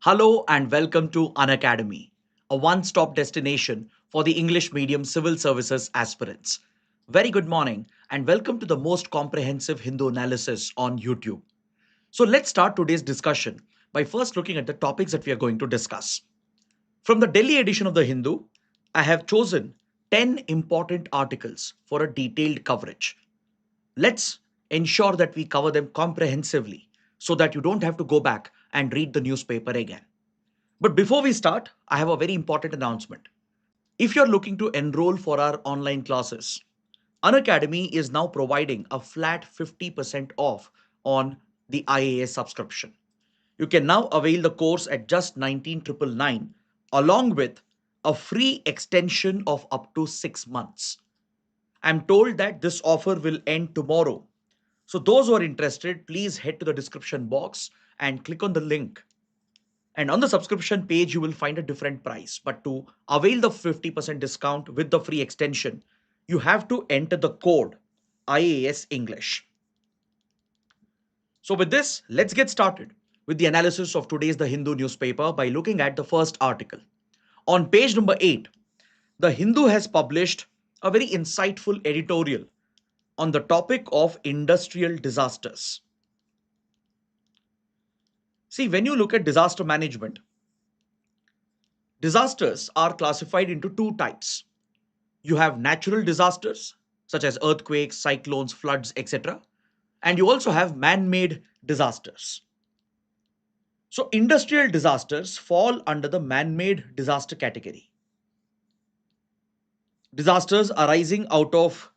Hello and welcome to Unacademy, a one-stop destination for the English medium civil services aspirants. Very good morning and welcome to the most comprehensive Hindu analysis on YouTube. So let's start today's discussion by first looking at the topics that we are going to discuss. From the Delhi edition of the Hindu, I have chosen 10 important articles for a detailed coverage. Let's ensure that we cover them comprehensively so that you don't have to go back and read the newspaper again. But before we start, I have a very important announcement. If you're looking to enroll for our online classes, Unacademy is now providing a flat 50% off on the IAS subscription. You can now avail the course at just 19,999 along with a free extension of up to 6 months. I'm told that this offer will end tomorrow. So those who are interested, please head to the description box and click on the link. And on the subscription page, you will find a different price. But to avail the 50% discount with the free extension, you have to enter the code IAS English. So with this, let's get started with the analysis of today's The Hindu newspaper by looking at the first article. On page number 8, The Hindu has published a very insightful editorial on the topic of industrial disasters. See, when you look at disaster management, disasters are classified into two types. You have natural disasters such as earthquakes, cyclones, floods, etc. And you also have man made disasters. So, industrial disasters fall under the man made disaster category. Disasters arising out of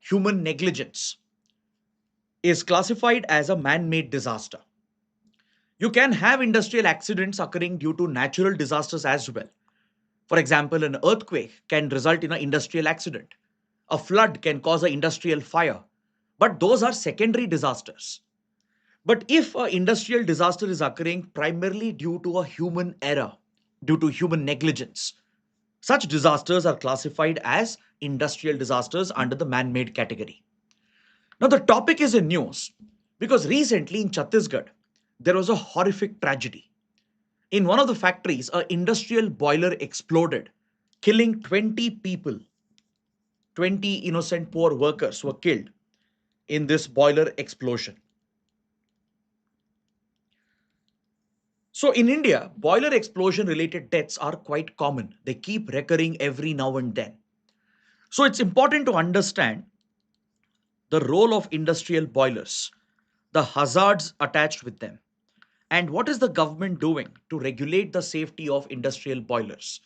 human negligence is classified as a man made disaster. You can have industrial accidents occurring due to natural disasters as well. For example, an earthquake can result in an industrial accident. A flood can cause an industrial fire. But those are secondary disasters. But if an industrial disaster is occurring primarily due to a human error, due to human negligence, such disasters are classified as industrial disasters under the man made category. Now, the topic is in news because recently in Chhattisgarh, there was a horrific tragedy. In one of the factories, an industrial boiler exploded, killing 20 people. 20 innocent poor workers were killed in this boiler explosion. So, in India, boiler explosion related deaths are quite common. They keep recurring every now and then. So, it's important to understand the role of industrial boilers, the hazards attached with them, and what is the government doing to regulate the safety of industrial boilers.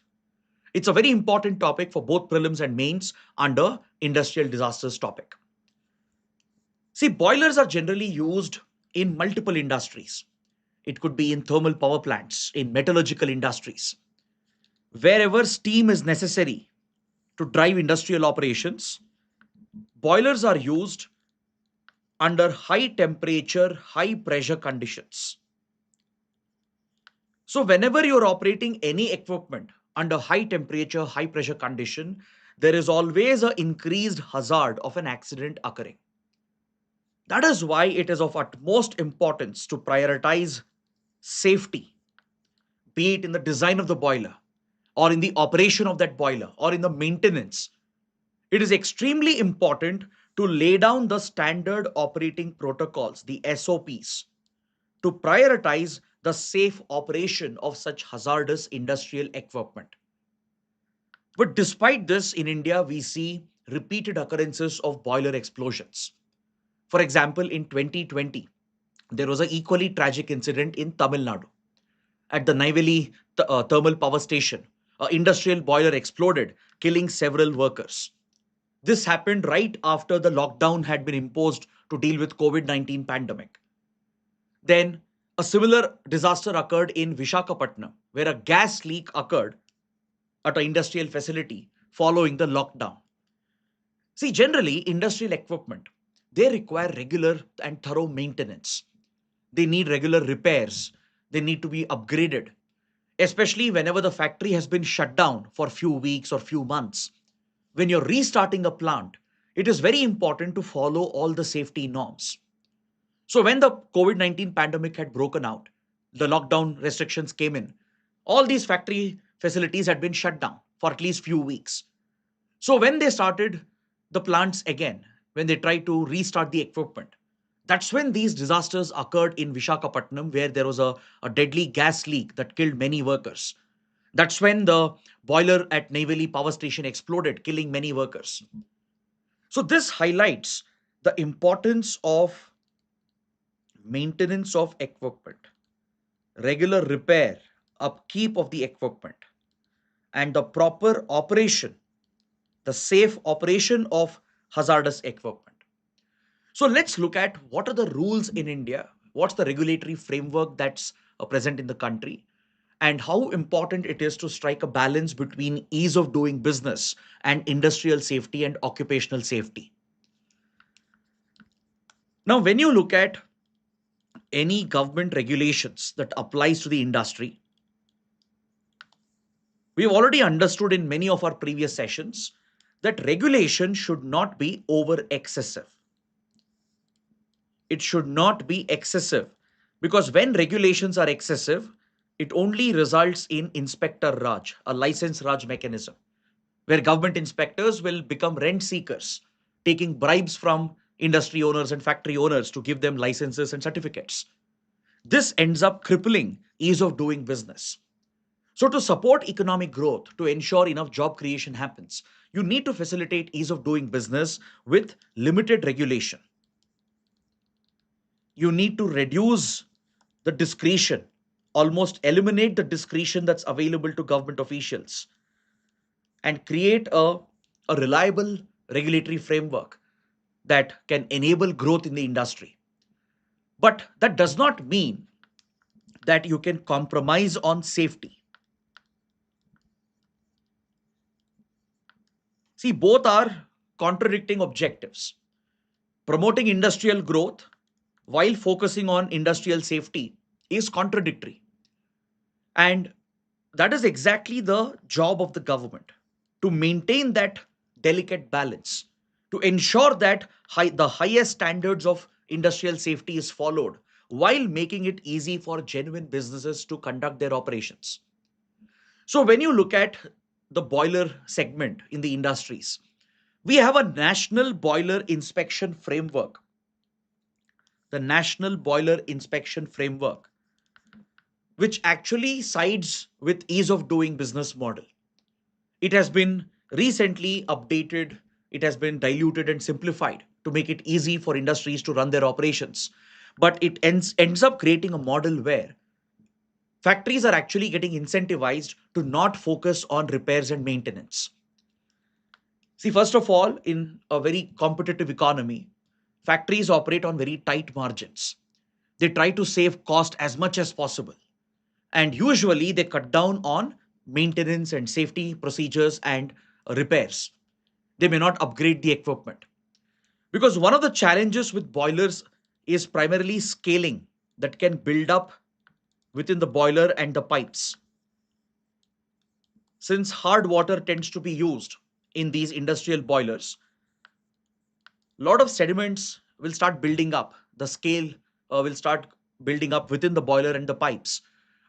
It's a very important topic for both prelims and mains under industrial disasters topic. See, boilers are generally used in multiple industries. It could be in thermal power plants, in metallurgical industries. Wherever steam is necessary to drive industrial operations, boilers are used under high temperature, high pressure conditions. So, whenever you're operating any equipment under high temperature, high pressure condition, there is always an increased hazard of an accident occurring. That is why it is of utmost importance to prioritize safety, be it in the design of the boiler, or in the operation of that boiler, or in the maintenance. It is extremely important to lay down the standard operating protocols, the SOPs, to prioritize the safe operation of such hazardous industrial equipment. But despite this, in India, we see repeated occurrences of boiler explosions. For example, in 2020, there was an equally tragic incident in Tamil Nadu. At the Neyveli thermal power station, an industrial boiler exploded, killing several workers. This happened right after the lockdown had been imposed to deal with COVID-19 pandemic. Then a similar disaster occurred in Vishakhapatnam, where a gas leak occurred at an industrial facility following the lockdown. See, generally, industrial equipment, they require regular and thorough maintenance. They need regular repairs. They need to be upgraded, especially whenever the factory has been shut down for a few weeks or few months. When you're restarting a plant, it is very important to follow all the safety norms. So when the COVID-19 pandemic had broken out, the lockdown restrictions came in, all these factory facilities had been shut down for at least few weeks. So when they started the plants again, when they tried to restart the equipment, that's when these disasters occurred in Vishakhapatnam, where there was a deadly gas leak that killed many workers. That's when the boiler at Neyveli power station exploded, killing many workers. So this highlights the importance of maintenance of equipment, regular repair, upkeep of the equipment, and the proper operation, the safe operation of hazardous equipment. So let's look at what are the rules in India, what's the regulatory framework that's present in the country, and how important it is to strike a balance between ease of doing business and industrial safety and occupational safety. Now, when you look at any government regulations that applies to the industry, we've already understood in many of our previous sessions that regulation should not be over excessive. It should not be excessive, because when regulations are excessive, it only results in inspector Raj, a license Raj mechanism, where government inspectors will become rent seekers, taking bribes from industry owners and factory owners to give them licenses and certificates. This ends up crippling ease of doing business. So, to support economic growth, to ensure enough job creation happens, you need to facilitate ease of doing business with limited regulation. You need to reduce the discretion, almost eliminate the discretion that's available to government officials, and create a reliable regulatory framework that can enable growth in the industry. But that does not mean that you can compromise on safety. See, both are contradicting objectives. Promoting industrial growth while focusing on industrial safety is contradictory. And that is exactly the job of the government, to maintain that delicate balance, to ensure that the highest standards of industrial safety is followed while making it easy for genuine businesses to conduct their operations. So, when you look at the boiler segment in the industries, we have a national boiler inspection framework. The National Boiler Inspection Framework, which actually sides with ease of doing business model. It has been recently updated, it has been diluted and simplified to make it easy for industries to run their operations. But it ends up creating a model where factories are actually getting incentivized to not focus on repairs and maintenance. See, first of all, in a very competitive economy, factories operate on very tight margins. They try to save cost as much as possible. And usually they cut down on maintenance and safety procedures and repairs. They may not upgrade the equipment. Because one of the challenges with boilers is primarily scaling that can build up within the boiler and the pipes. Since hard water tends to be used in these industrial boilers, a lot of sediments will start building up. The scale will start building up within the boiler and the pipes,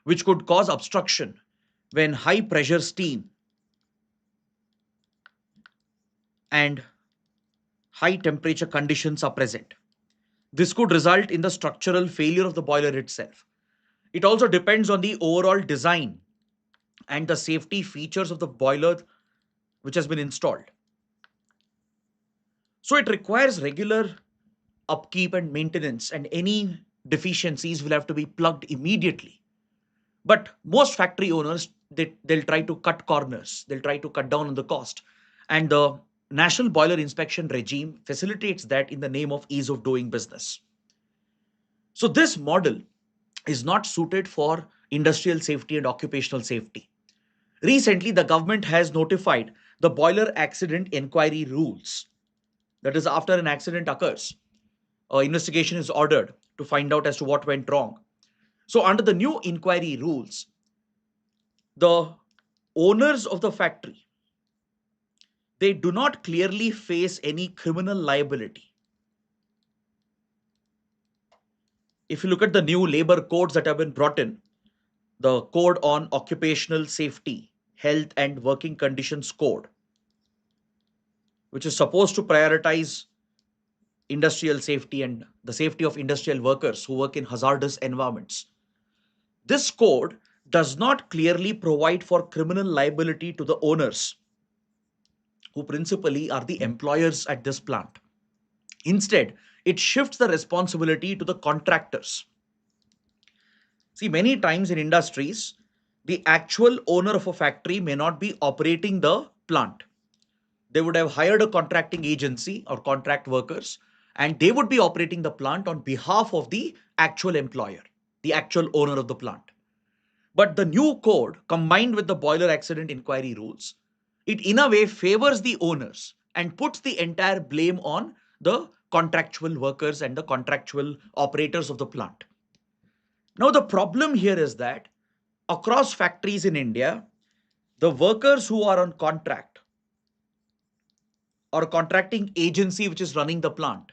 which could cause obstruction when high pressure steam and high temperature conditions are present. This could result in the structural failure of the boiler itself. It also depends on the overall design and the safety features of the boiler which has been installed. So it requires regular upkeep and maintenance, and any deficiencies will have to be plugged immediately. But most factory owners, they'll try to cut corners, they'll try to cut down on the cost. And the National Boiler Inspection Regime facilitates that in the name of ease of doing business. So this model is not suited for industrial safety and occupational safety. Recently, the government has notified the boiler accident inquiry rules. That is, after an accident occurs, an investigation is ordered to find out as to what went wrong. So, under the new inquiry rules, the owners of the factory, they do not clearly face any criminal liability. If you look at the new labor codes that have been brought in, the Code on Occupational Safety, Health and Working Conditions Code, which is supposed to prioritize industrial safety and the safety of industrial workers who work in hazardous environments. This code does not clearly provide for criminal liability to the owners, who principally are the employers at this plant. Instead, it shifts the responsibility to the contractors. See, many times in industries, the actual owner of a factory may not be operating the plant. They would have hired a contracting agency or contract workers, and they would be operating the plant on behalf of the actual employer, the actual owner of the plant. But the new code, combined with the boiler accident inquiry rules, it in a way favors the owners and puts the entire blame on the contractual workers and the contractual operators of the plant. Now, the problem here is that across factories in India, the workers who are on contract or contracting agency which is running the plant,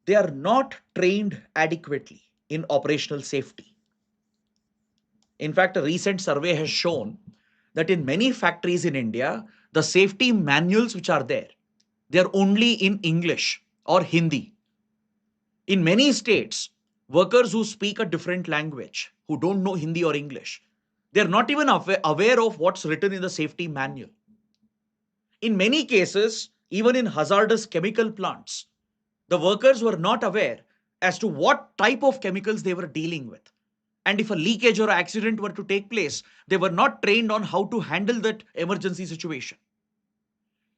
they are not trained adequately in operational safety. In fact, a recent survey has shown that in many factories in India, the safety manuals which are there, they are only in English or Hindi. In many states, workers who speak a different language, who don't know Hindi or English, they're not even aware of what's written in the safety manual. In many cases, even in hazardous chemical plants, the workers were not aware as to what type of chemicals they were dealing with. And if a leakage or accident were to take place, they were not trained on how to handle that emergency situation.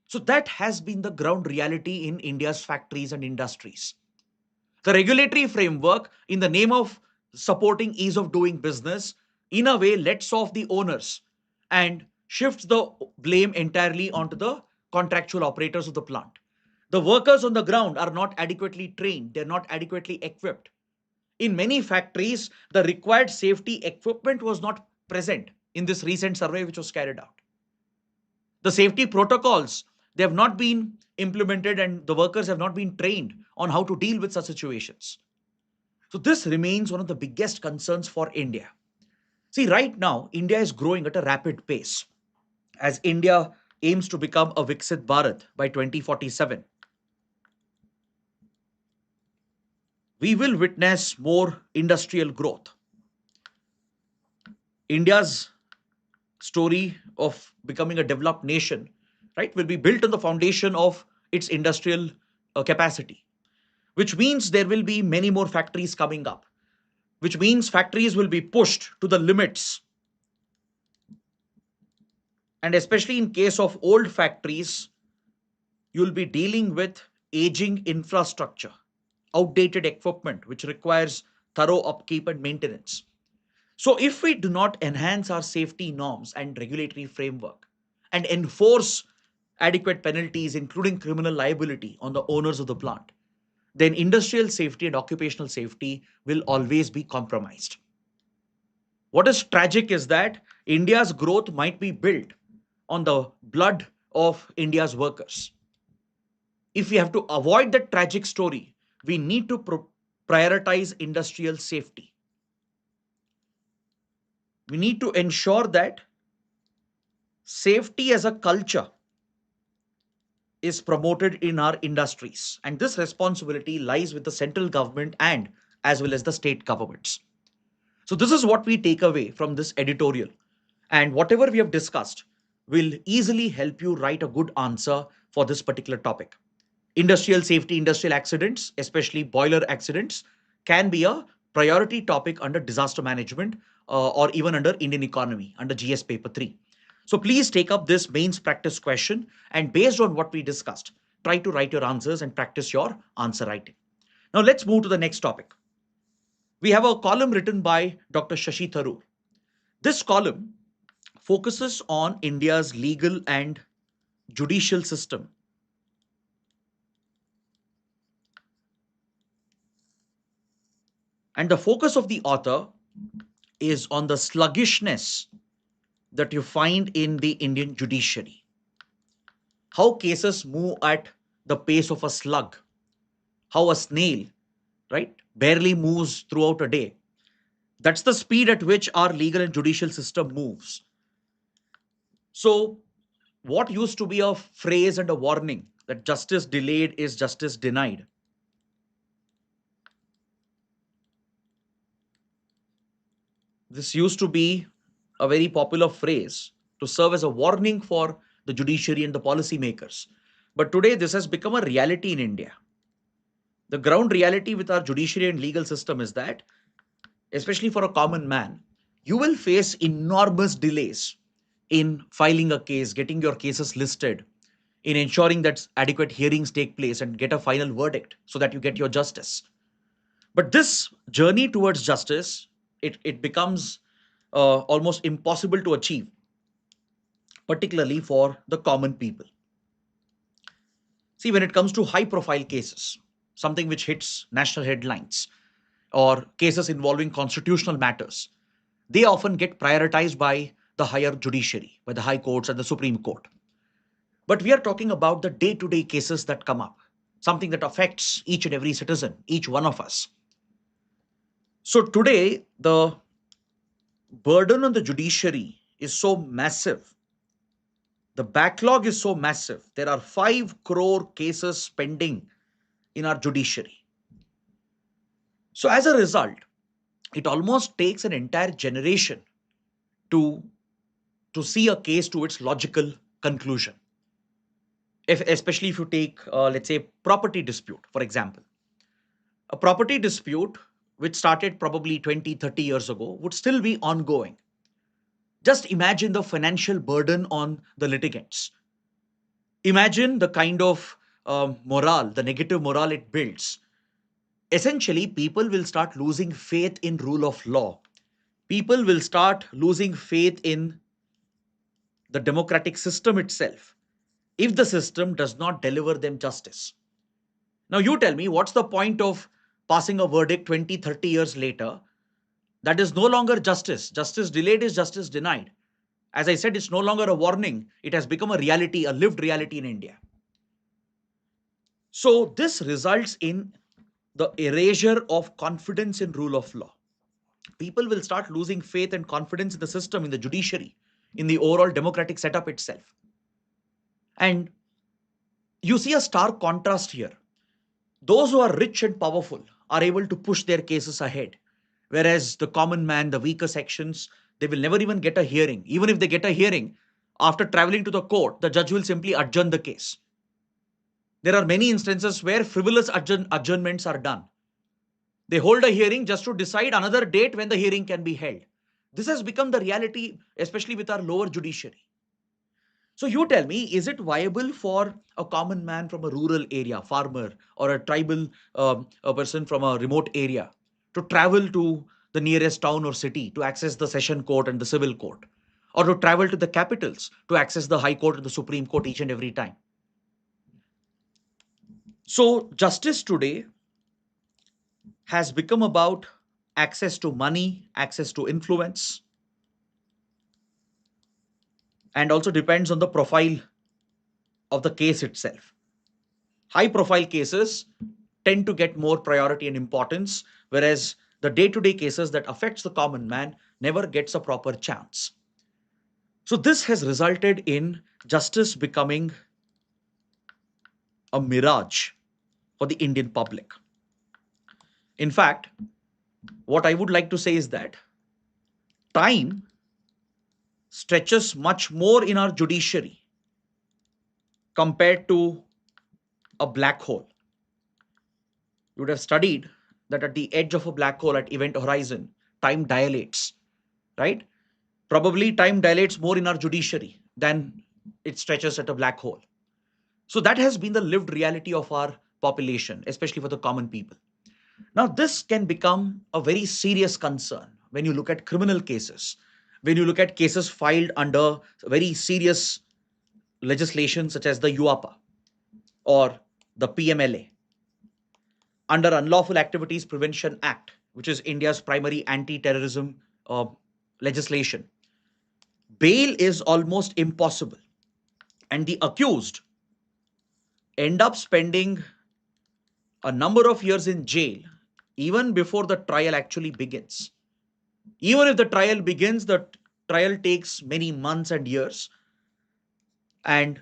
So that has been the ground reality in India's factories and industries. The regulatory framework, in the name of supporting ease of doing business, in a way lets off the owners and shifts the blame entirely onto the contractual operators of the plant. The workers on the ground are not adequately trained, they're not adequately equipped. In many factories, the required safety equipment was not present in this recent survey which was carried out. The safety protocols, they have not been implemented and the workers have not been trained on how to deal with such situations. So this remains one of the biggest concerns for India. See, right now, India is growing at a rapid pace as India aims to become a Viksit Bharat by 2047. We will witness more industrial growth. India's story of becoming a developed nation, right, will be built on the foundation of its industrial capacity, which means there will be many more factories coming up, which means factories will be pushed to the limits. And especially in case of old factories, you'll be dealing with aging infrastructure, outdated equipment, which requires thorough upkeep and maintenance. So, if we do not enhance our safety norms and regulatory framework and enforce adequate penalties, including criminal liability, on the owners of the plant, then industrial safety and occupational safety will always be compromised. What is tragic is that India's growth might be built on the blood of India's workers. If we have to avoid that tragic story, we need to prioritize industrial safety. We need to ensure that safety as a culture is promoted in our industries. And this responsibility lies with the central government and as well as the state governments. So, this is what we take away from this editorial. And whatever we have discussed will easily help you write a good answer for this particular topic. Industrial safety, industrial accidents, especially boiler accidents, can be a priority topic under disaster management or even under Indian economy, under GS paper 3. So please take up this mains practice question and based on what we discussed, try to write your answers and practice your answer writing. Now let's move to the next topic. We have a column written by Dr. Shashi Tharoor. This column focuses on India's legal and judicial system. And the focus of the author is on the sluggishness that you find in the Indian judiciary. How cases move at the pace of a slug, how a snail, right, barely moves throughout a day. That's the speed at which our legal and judicial system moves. So, what used to be a phrase and a warning that justice delayed is justice denied. This used to be a very popular phrase to serve as a warning for the judiciary and the policymakers. But today, this has become a reality in India. The ground reality with our judiciary and legal system is that, especially for a common man, you will face enormous delays in filing a case, getting your cases listed, in ensuring that adequate hearings take place and get a final verdict so that you get your justice. But this journey towards justice, it becomes almost impossible to achieve, particularly for the common people. See, when it comes to high profile cases, something which hits national headlines, or cases involving constitutional matters, they often get prioritized by the higher judiciary, by the high courts and the Supreme Court. But we are talking about the day to day cases that come up, something that affects each and every citizen, each one of us. So today, the burden on the judiciary is so massive. The backlog is so massive. There are 5 crore cases pending in our judiciary. So, as a result, it almost takes an entire generation to, to see a case to its logical conclusion. Especially if you take, let's say, property dispute, for example. A property dispute which started probably 20, 30 years ago would still be ongoing. Just imagine the financial burden on the litigants. Imagine the kind of morale, the negative morale it builds. Essentially, people will start losing faith in rule of law. People will start losing faith in the democratic system itself if the system does not deliver them justice. Now, you tell me, what's the point of passing a verdict 20, 30 years later? That is no longer justice. Justice delayed is justice denied. As I said, it's no longer a warning. It has become a reality, a lived reality in India. So this results in the erasure of confidence in rule of law. People will start losing faith and confidence in the system, in the judiciary, in the overall democratic setup itself. And you see a stark contrast here. Those who are rich and powerful are able to push their cases ahead, whereas the common man, the weaker sections, they will never even get a hearing. Even if they get a hearing, after traveling to the court, the judge will simply adjourn the case. There are many instances where frivolous adjournments are done. They hold a hearing just to decide another date when the hearing can be held. This has become the reality, especially with our lower judiciary. So you tell me, is it viable for a common man from a rural area, farmer, or a tribal a person from a remote area to travel to the nearest town or city to access the session court and the civil court, or to travel to the capitals to access the high court and the Supreme Court each and every time? So justice today has become about access to money, access to influence, and also depends on the profile of the case itself. High profile cases tend to get more priority and importance, whereas the day-to-day cases that affects the common man never gets a proper chance. So this has resulted in justice becoming a mirage for the Indian public. In fact, what I would like to say is that time stretches much more in our judiciary compared to a black hole. You would have studied that at the edge of a black hole at event horizon, time dilates, right? Probably time dilates more in our judiciary than it stretches at a black hole. So that has been the lived reality of our population, especially for the common people. Now, this can become a very serious concern when you look at criminal cases, when you look at cases filed under very serious legislation such as the UAPA or the PMLA, under Unlawful Activities Prevention Act, which is India's primary anti-terrorism legislation. Bail is almost impossible, and the accused end up spending a number of years in jail even before the trial actually begins. Even if the trial begins, the trial takes many months and years. And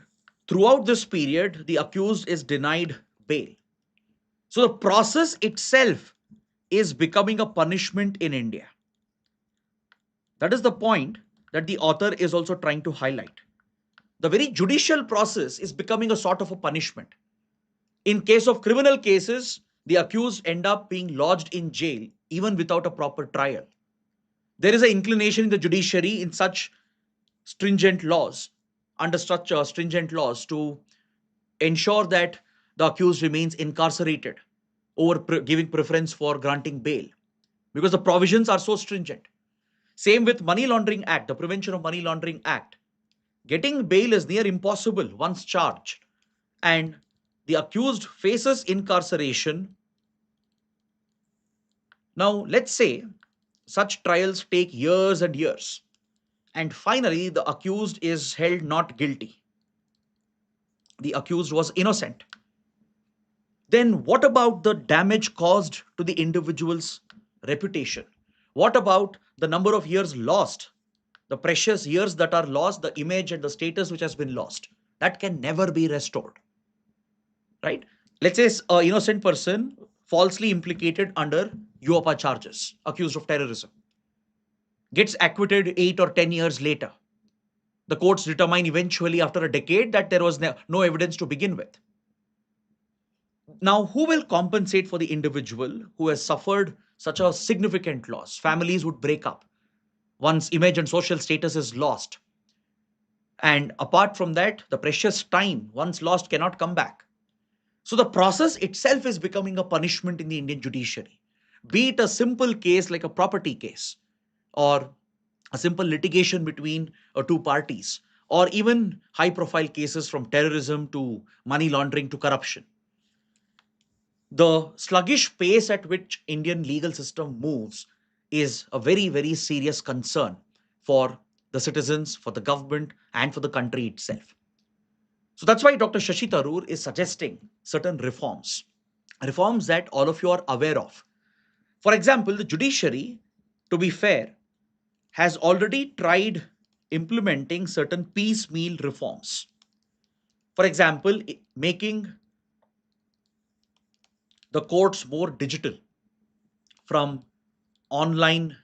throughout this period, the accused is denied bail. So the process itself is becoming a punishment in India. That is the point that the author is also trying to highlight. The very judicial process is becoming a sort of a punishment. In case of criminal cases, the accused end up being lodged in jail even without a proper trial. There is an inclination in the judiciary in such stringent laws, under such stringent laws, to ensure that the accused remains incarcerated over giving preference for granting bail because the provisions are so stringent. Same with Money Laundering Act, the Prevention of Money Laundering Act. Getting bail is near impossible once charged, and the accused faces incarceration. Now, let's say such trials take years and years, and finally, the accused is held not guilty. The accused was innocent. Then, what about the damage caused to the individual's reputation? What about the number of years lost? The precious years that are lost, the image and the status which has been lost, that can never be restored, right? Let's say an innocent person falsely implicated under UOPA charges, accused of terrorism, gets acquitted 8 or 10 years later. The courts determine eventually after a decade that there was no evidence to begin with. Now, who will compensate for the individual who has suffered such a significant loss? Families would break up. One's image and social status is lost. And apart from that, the precious time once lost cannot come back. So the process itself is becoming a punishment in the Indian judiciary. Be it a simple case like a property case, or a simple litigation between two parties, or even high profile cases from terrorism to money laundering to corruption. The sluggish pace at which Indian legal system moves is a very, very serious concern for the citizens, for the government, and for the country itself. So that's why Dr. Shashi Tharoor is suggesting certain reforms, reforms that all of you are aware of. For example, the judiciary, to be fair, has already tried implementing certain piecemeal reforms. For example, making the courts more digital, from online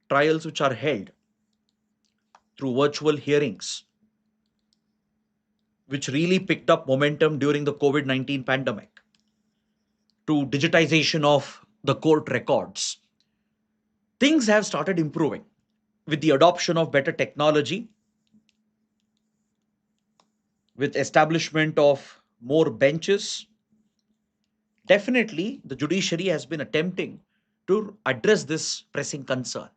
trials which are held through virtual hearings, which really picked up momentum during the COVID-19 pandemic, to digitization of the court records. Things have started improving with the adoption of better technology, with establishment of more benches. Definitely, the judiciary has been attempting to address this pressing concern.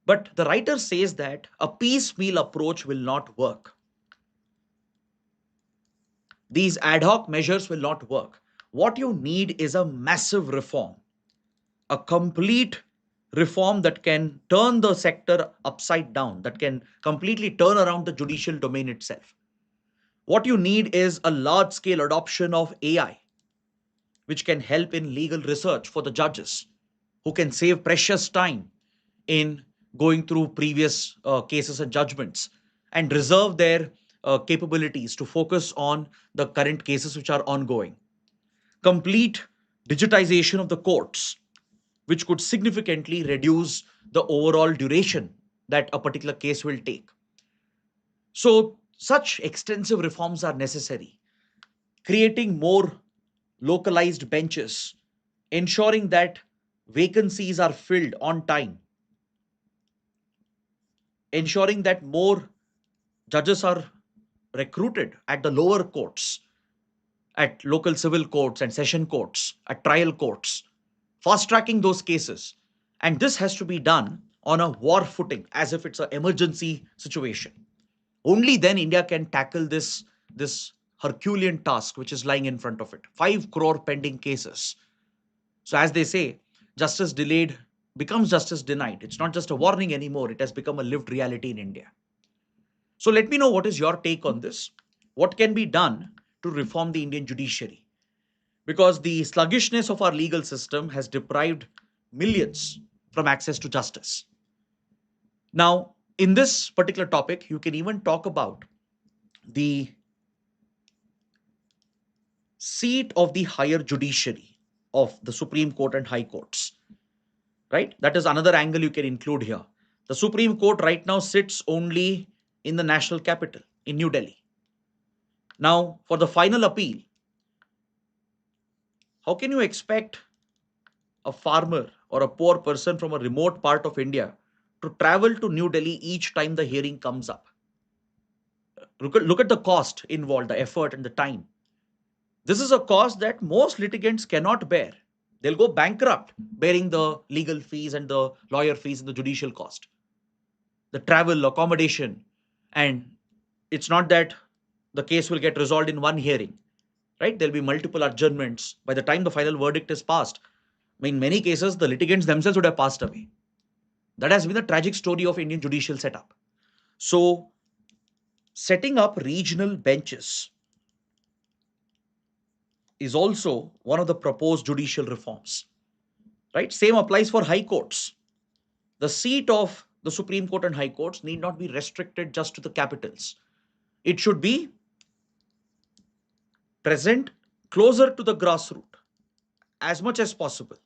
But the writer says that a piecemeal approach will not work. These ad hoc measures will not work. What you need is a massive reform, a complete reform that can turn the sector upside down, that can completely turn around the judicial domain itself. What you need is a large scale adoption of AI, which can help in legal research for the judges, who can save precious time in going through previous cases and judgments and reserve their capabilities to focus on the current cases which are ongoing. Complete digitization of the courts, which could significantly reduce the overall duration that a particular case will take. So, such extensive reforms are necessary. Creating more localized benches, ensuring that vacancies are filled on time, ensuring that more judges are recruited at the lower courts, at local civil courts and session courts, at trial courts, fast tracking those cases. And this has to be done on a war footing, as if it's an emergency situation. Only then India can tackle this Herculean task which is lying in front of it. 5 crore pending cases. So, as they say, justice delayed becomes justice denied. It's not just a warning anymore, it has become a lived reality in India. So, let me know what is your take on this. What can be done to reform the Indian judiciary? because the sluggishness of our legal system has deprived millions from access to justice. Now, in this particular topic, you can even talk about the seat of the higher judiciary of the Supreme Court and High Courts, right? That is another angle you can include here. The Supreme Court right now sits only in the national capital, in New Delhi. Now, for the final appeal, how can you expect a farmer or a poor person from a remote part of India to travel to New Delhi each time the hearing comes up? Look at the cost involved, the effort, and the time. This is a cost that most litigants cannot bear. They'll go bankrupt bearing the legal fees and the lawyer fees and the judicial cost, the travel, accommodation. And it's not that the case will get resolved in one hearing, right? There'll be multiple adjournments. By the time the final verdict is passed, in many cases, the litigants themselves would have passed away. That has been the tragic story of Indian judicial setup. So, setting up regional benches is also one of the proposed judicial reforms, right? Same applies for high courts. The seat of the Supreme Court and high courts need not be restricted just to the capitals. It should be present closer to the grassroots as much as possible.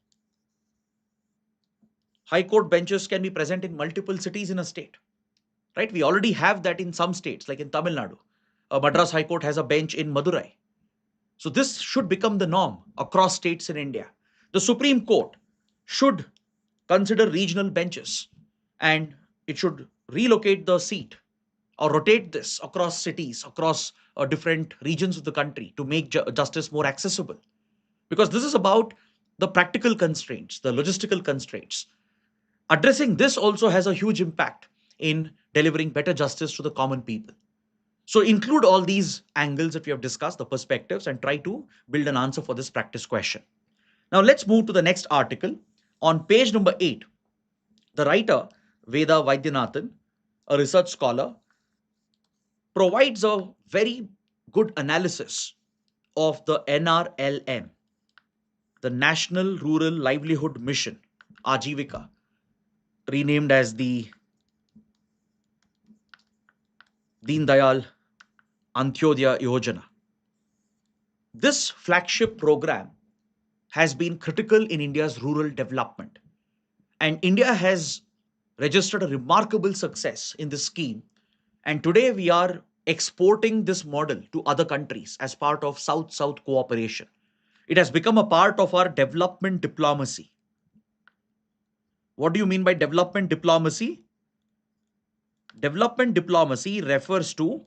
High court benches can be present in multiple cities in a state, right? We already have that in some states, like in Tamil Nadu. Madras High Court has a bench in Madurai. So this should become the norm across states in India. The Supreme Court should consider regional benches, and it should relocate the seat or rotate this across cities, across different regions of the country to make justice more accessible. Because this is about the practical constraints, the logistical constraints. Addressing this also has a huge impact in delivering better justice to the common people. So include all these angles that we have discussed, the perspectives, and try to build an answer for this practice question. Now let's move to the next article. On page number 8, the writer, Veda Vaidyanathan, a research scholar, provides a very good analysis of the NRLM, the National Rural Livelihood Mission, Ajivika, renamed as the Deen Dayal Antyodaya Yojana. This flagship program has been critical in India's rural development. And India has registered a remarkable success in this scheme. And today we are exporting this model to other countries as part of South-South cooperation. It has become a part of our development diplomacy. What do you mean by development diplomacy? Development diplomacy refers to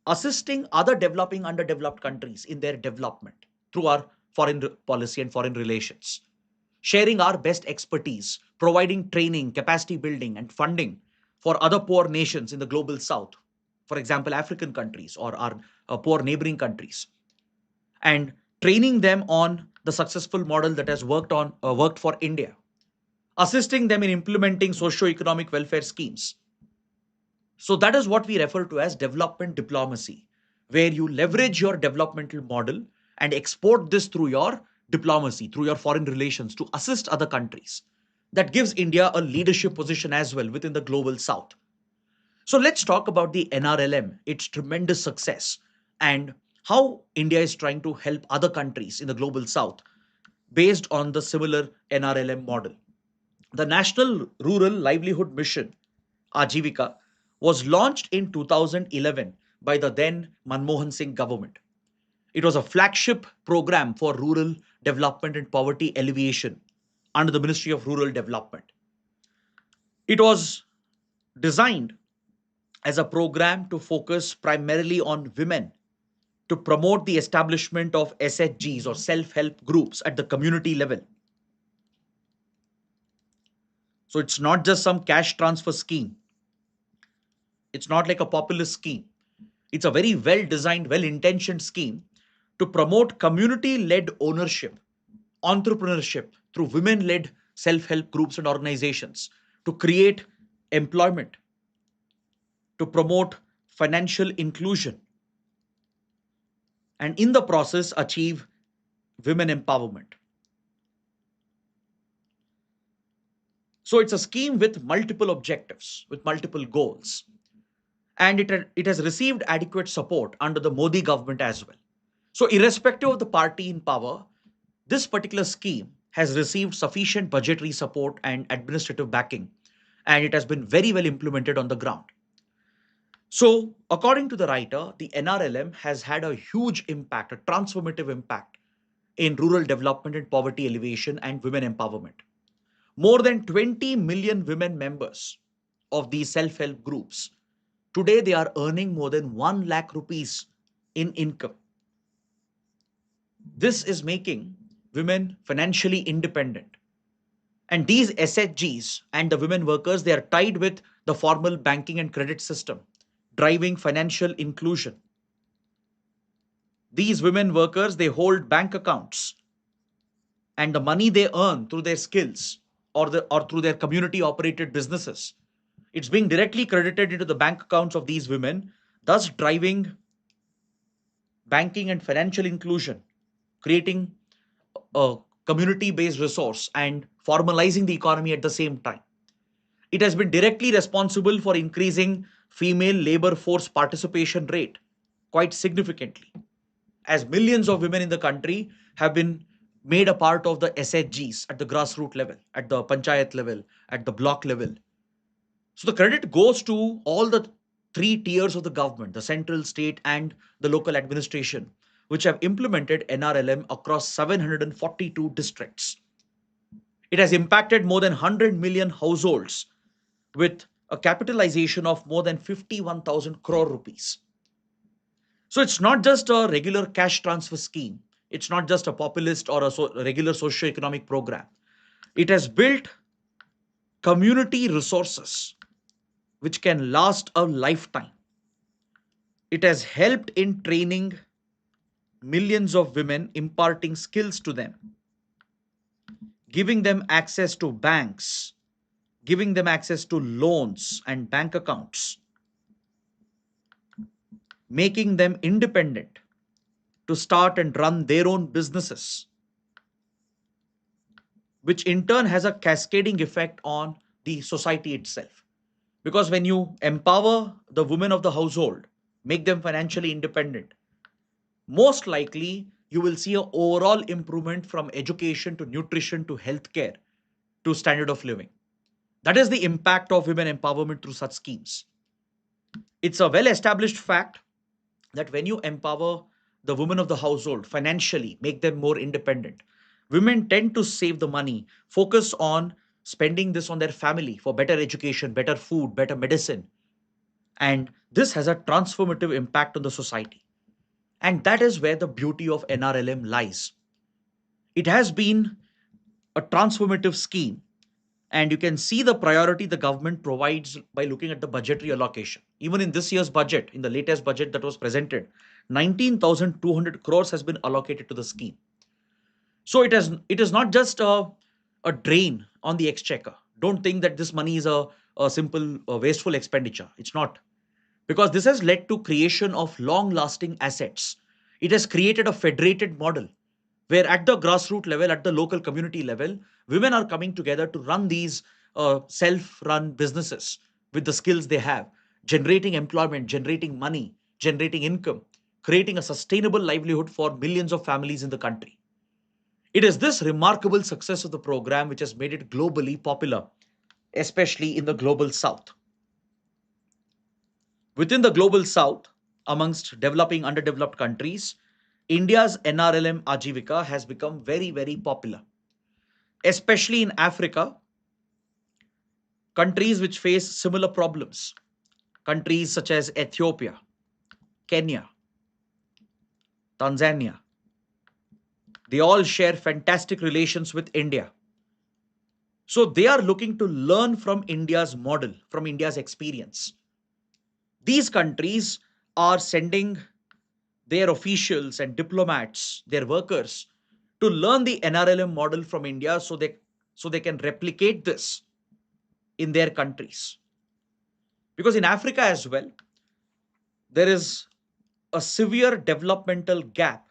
assisting other developing underdeveloped countries in their development through our foreign policy and foreign relations, sharing our best expertise, providing training, capacity building, and funding for other poor nations in the global south, for example, African countries or our poor neighboring countries, and training them on the successful model that has worked for India, assisting them in implementing socio-economic welfare schemes. So that is what we refer to as development diplomacy, where you leverage your developmental model and export this through your diplomacy, through your foreign relations to assist other countries. That gives India a leadership position as well within the global south. So let's talk about the NRLM, its tremendous success, and how India is trying to help other countries in the global south based on the similar NRLM model. The National Rural Livelihood Mission, Ajivika, was launched in 2011 by the then Manmohan Singh government. It was a flagship program for rural development and poverty alleviation under the Ministry of Rural Development. It was designed as a program to focus primarily on women, to promote the establishment of SHGs or self-help groups at the community level. So it's not just some cash transfer scheme. It's not like a populist scheme. It's a very well-designed, well-intentioned scheme to promote community-led ownership, entrepreneurship through women-led self-help groups and organizations, to create employment, to promote financial inclusion, and in the process achieve women empowerment. So it's a scheme with multiple objectives, with multiple goals. And it has received adequate support under the Modi government as well. So, irrespective of the party in power, this particular scheme has received sufficient budgetary support and administrative backing, and it has been very well implemented on the ground. So, according to the writer, the NRLM has had a huge impact, a transformative impact in rural development and poverty alleviation and women empowerment. More than 20 million women members of these self help groups. Today, they are earning more than 1 lakh rupees in income. This is making women financially independent. And these SHGs and the women workers, they are tied with the formal banking and credit system, driving financial inclusion. These women workers, they hold bank accounts, and the money they earn through their skills or through their community operated businesses, it's being directly credited into the bank accounts of these women, thus driving banking and financial inclusion, creating a community based resource and formalizing the economy at the same time. It has been directly responsible for increasing female labor force participation rate quite significantly, as millions of women in the country have been made a part of the SHGs at the grassroots level, at the panchayat level, at the block level. So the credit goes to all the three tiers of the government, the central, state, and the local administration, which have implemented NRLM across 742 districts. It has impacted more than 100 million households with a capitalization of more than 51,000 crore rupees. So it's not just a regular cash transfer scheme. It's not just a populist or a regular socio-economic program. It has built community resources which can last a lifetime. It has helped in training millions of women, imparting skills to them, giving them access to banks, giving them access to loans and bank accounts, making them independent to start and run their own businesses, which in turn has a cascading effect on the society itself. Because when you empower the women of the household, make them financially independent, most likely you will see an overall improvement from education to nutrition to healthcare to standard of living. That is the impact of women empowerment through such schemes. It's a well established fact that when you empower the women of the household financially, make them more independent, women tend to save the money, focus on spending this on their family for better education, better food, better medicine. And this has a transformative impact on the society. And that is where the beauty of NRLM lies. It has been a transformative scheme, and you can see the priority the government provides by looking at the budgetary allocation. Even in this year's budget, in the latest budget that was presented, 19,200 crores has been allocated to the scheme. So it is not just a drain on the exchequer. Don't think that this money is a simple wasteful expenditure. It's not, because this has led to creation of long lasting assets. It has created a federated model where at the grassroots level, at the local community level, women are coming together to run these self run businesses with the skills they have, generating employment, generating money, generating income, creating a sustainable livelihood for millions of families in the country. It is this remarkable success of the program which has made it globally popular, especially in the global south. Within the global south, amongst developing underdeveloped countries, India's NRLM Ajivika has become very, very popular, especially in Africa, countries which face similar problems. Countries such as Ethiopia, Kenya, Tanzania, they all share fantastic relations with India. So they are looking to learn from India's model, from India's experience. These countries are sending their officials and diplomats, their workers, to learn the NRLM model from India so they can replicate this in their countries. Because in Africa as well, there is a severe developmental gap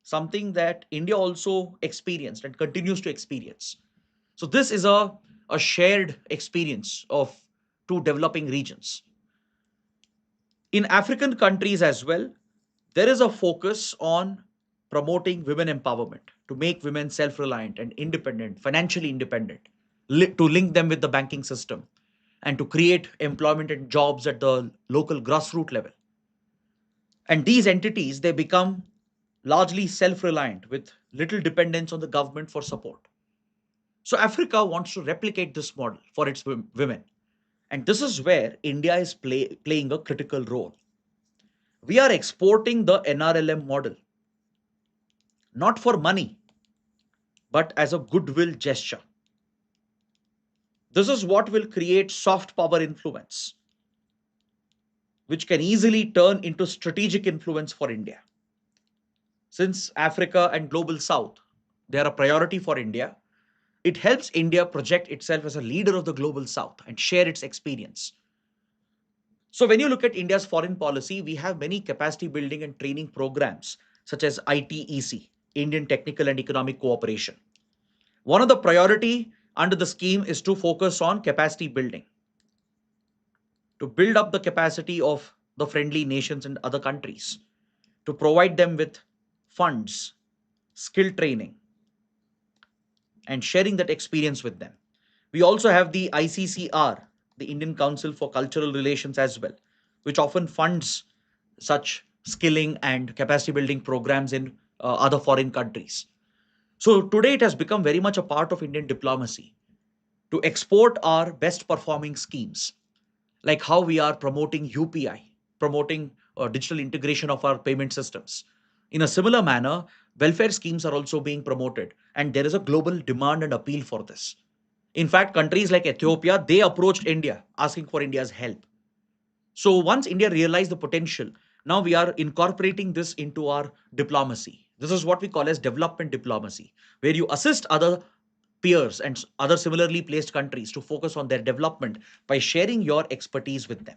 something that India also experienced and continues to experience. So this is a shared experience of two developing regions. In African countries as well, there is a focus on promoting women empowerment to make women self reliant and independent, financially independent, to link them with the banking system, and to create employment and jobs at the local grassroots level. And these entities, they become largely self reliant with little dependence on the government for support. So Africa wants to replicate this model for its women. And this is where India is playing a critical role. We are exporting the NRLM model, not for money, but as a goodwill gesture. This is what will create soft power influence, which can easily turn into strategic influence for India. Since Africa and global south, they are a priority for India, it helps India project itself as a leader of the global south and share its experience. So when you look at India's foreign policy, we have many capacity building and training programs such as ITEC, Indian Technical and Economic Cooperation. One of the priority under the scheme is to focus on capacity building, to build up the capacity of the friendly nations and other countries, to provide them with funds, skill training, and sharing that experience with them. We also have the ICCR, the Indian Council for Cultural Relations as well, which often funds such skilling and capacity building programs in other foreign countries. So today it has become very much a part of Indian diplomacy to export our best performing schemes, like how we are promoting UPI, promoting digital integration of our payment systems. In a similar manner, welfare schemes are also being promoted, and there is a global demand and appeal for this. In fact, countries like Ethiopia, they approached India asking for India's help. So once India realized the potential, now we are incorporating this into our diplomacy. This is what we call as development diplomacy, where you assist other peers and other similarly placed countries to focus on their development by sharing your expertise with them,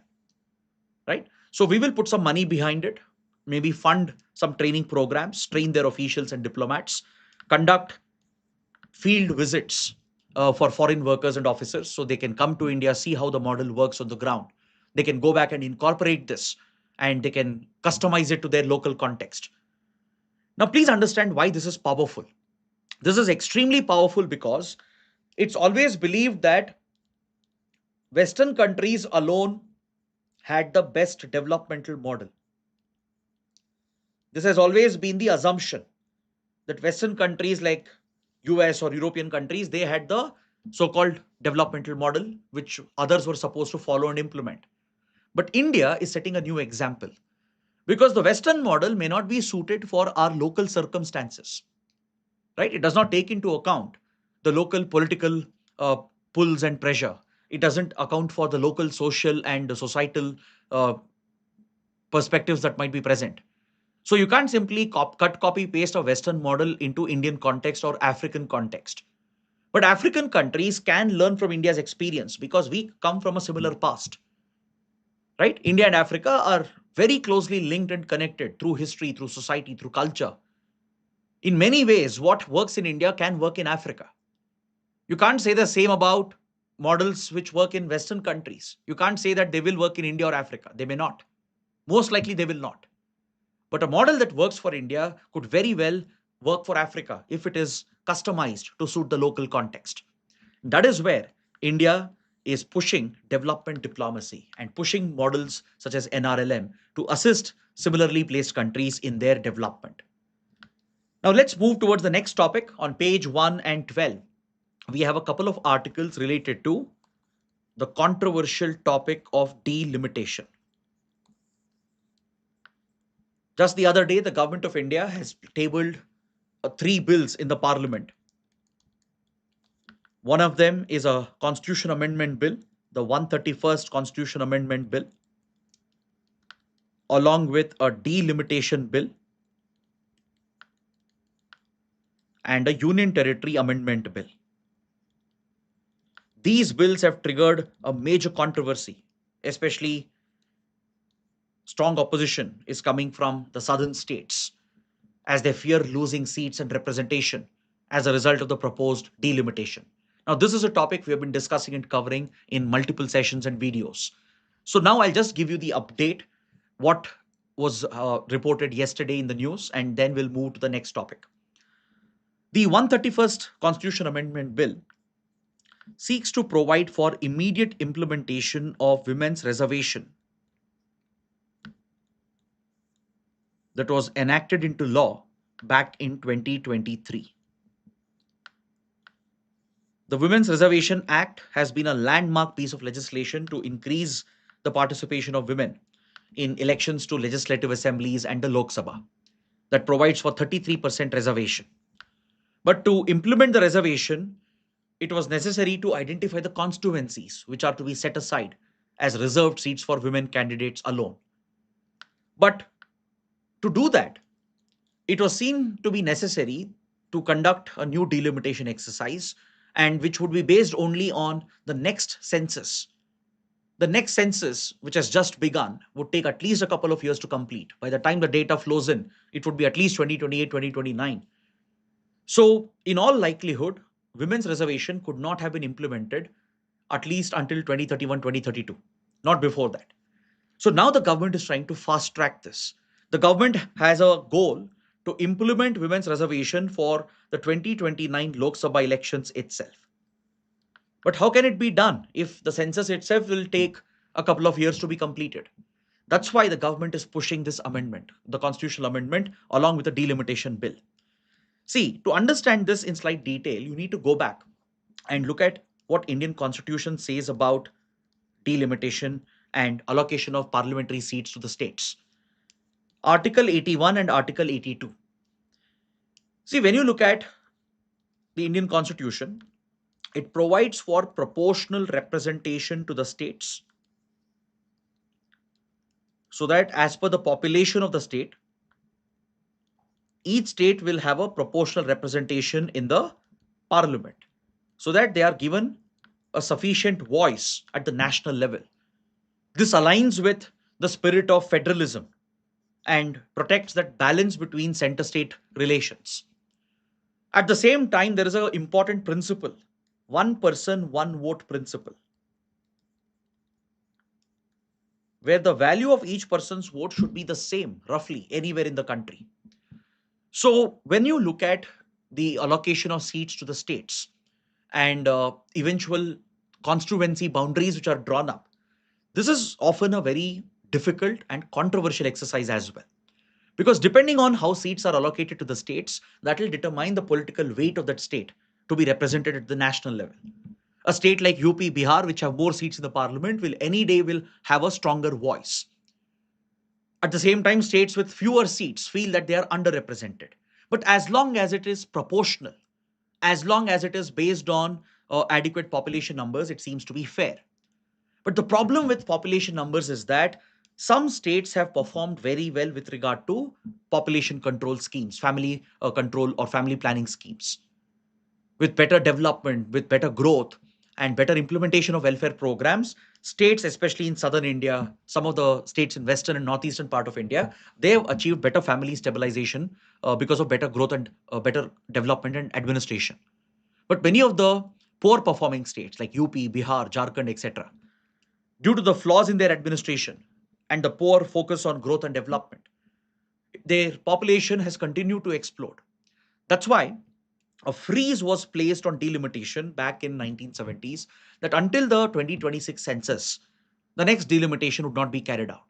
right? So we will put some money behind it, maybe fund some training programs, train their officials and diplomats, conduct field visits for foreign workers and officers so they can come to India, see how the model works on the ground. They can go back and incorporate this and they can customize it to their local context. Now, please understand why this is powerful. This is extremely powerful because it's always believed that Western countries alone had the best developmental model. This has always been the assumption that Western countries like US or European countries, they had the so-called developmental model, which others were supposed to follow and implement. But India is setting a new example because the Western model may not be suited for our local circumstances, right? It does not take into account the local political uh, pulls and pressure. It doesn't account for the local social and societal uh, perspectives that might be present. So you can't simply cut, copy, paste a Western model into Indian context or African context. But African countries can learn from India's experience because we come from a similar past, right? India and Africa are very closely linked and connected through history, through society, through culture. In many ways, what works in India can work in Africa. You can't say the same about models which work in Western countries. You can't say that they will work in India or Africa. They may not. Most likely, they will not. But a model that works for India could very well work for Africa if it is customized to suit the local context. That is where India is pushing development diplomacy and pushing models such as NRLM to assist similarly placed countries in their development. Now let's move towards the next topic. On page 1 and 12, we have a couple of articles related to the controversial topic of delimitation. Just the other day, the government of India has tabled three bills in the parliament. One of them is a constitution amendment bill, the 131st Constitution Amendment Bill, along with a delimitation bill and a Union Territory Amendment Bill. These bills have triggered a major controversy, especially strong opposition is coming from the southern states. as they fear losing seats and representation as a result of the proposed delimitation. Now, this is a topic we have been discussing and covering in multiple sessions and videos. So now I'll just give you the update, what was reported yesterday in the news, and then we'll move to the next topic. The 131st Constitution Amendment Bill seeks to provide for immediate implementation of women's reservation that was enacted into law back in 2023. The Women's Reservation Act has been a landmark piece of legislation to increase the participation of women in elections to legislative assemblies and the Lok Sabha, that provides for 33% reservation. But to implement the reservation, it was necessary to identify the constituencies which are to be set aside as reserved seats for women candidates alone. But to do that, it was seen to be necessary to conduct a new delimitation exercise, and which would be based only on the next census. The next census, which has just begun, would take at least a couple of years to complete. By the time the data flows in, it would be at least 2028, 2029. So, in all likelihood, women's reservation could not have been implemented at least until 2031, 2032, not before that. So now the government is trying to fast track this. The government has a goal to implement women's reservation for the 2029 Lok Sabha elections itself. But how can it be done if the census itself will take a couple of years to be completed? That's why the government is pushing this amendment, the constitutional amendment, along with the delimitation bill. See, to understand this in slight detail, you need to go back and look at what Indian Constitution says about delimitation and allocation of parliamentary seats to the states. Article 81 and Article 82. See, when you look at the Indian Constitution, it provides for proportional representation to the states, so that as per the population of the state, each state will have a proportional representation in the parliament, so that they are given a sufficient voice at the national level. This aligns with the spirit of federalism and protects that balance between center-state relations. At the same time, there is an important principle, one person, one vote principle, where the value of each person's vote should be the same, roughly, anywhere in the country. So when you look at the allocation of seats to the states and eventual constituency boundaries which are drawn up, this is often a very difficult and controversial exercise as well. Because depending on how seats are allocated to the states, that will determine the political weight of that state to be represented at the national level. A state like UP, Bihar, which have more seats in the parliament, will any day will have a stronger voice. At the same time, states with fewer seats feel that they are underrepresented. But as long as it is proportional, as long as it is based on adequate population numbers, it seems to be fair. But the problem with population numbers is that some states have performed very well with regard to population control schemes, family control or family planning schemes. With better development, with better growth, and better implementation of welfare programs, states, especially in southern India, some of the states in western and northeastern part of India, they have achieved better family stabilization because of better growth and better development and administration. But many of the poor performing states like UP, Bihar, Jharkhand, etc., due to the flaws in their administration and the poor focus on growth and development, their population has continued to explode. That's why a freeze was placed on delimitation back in 1970s, that until the 2026 census, the next delimitation would not be carried out.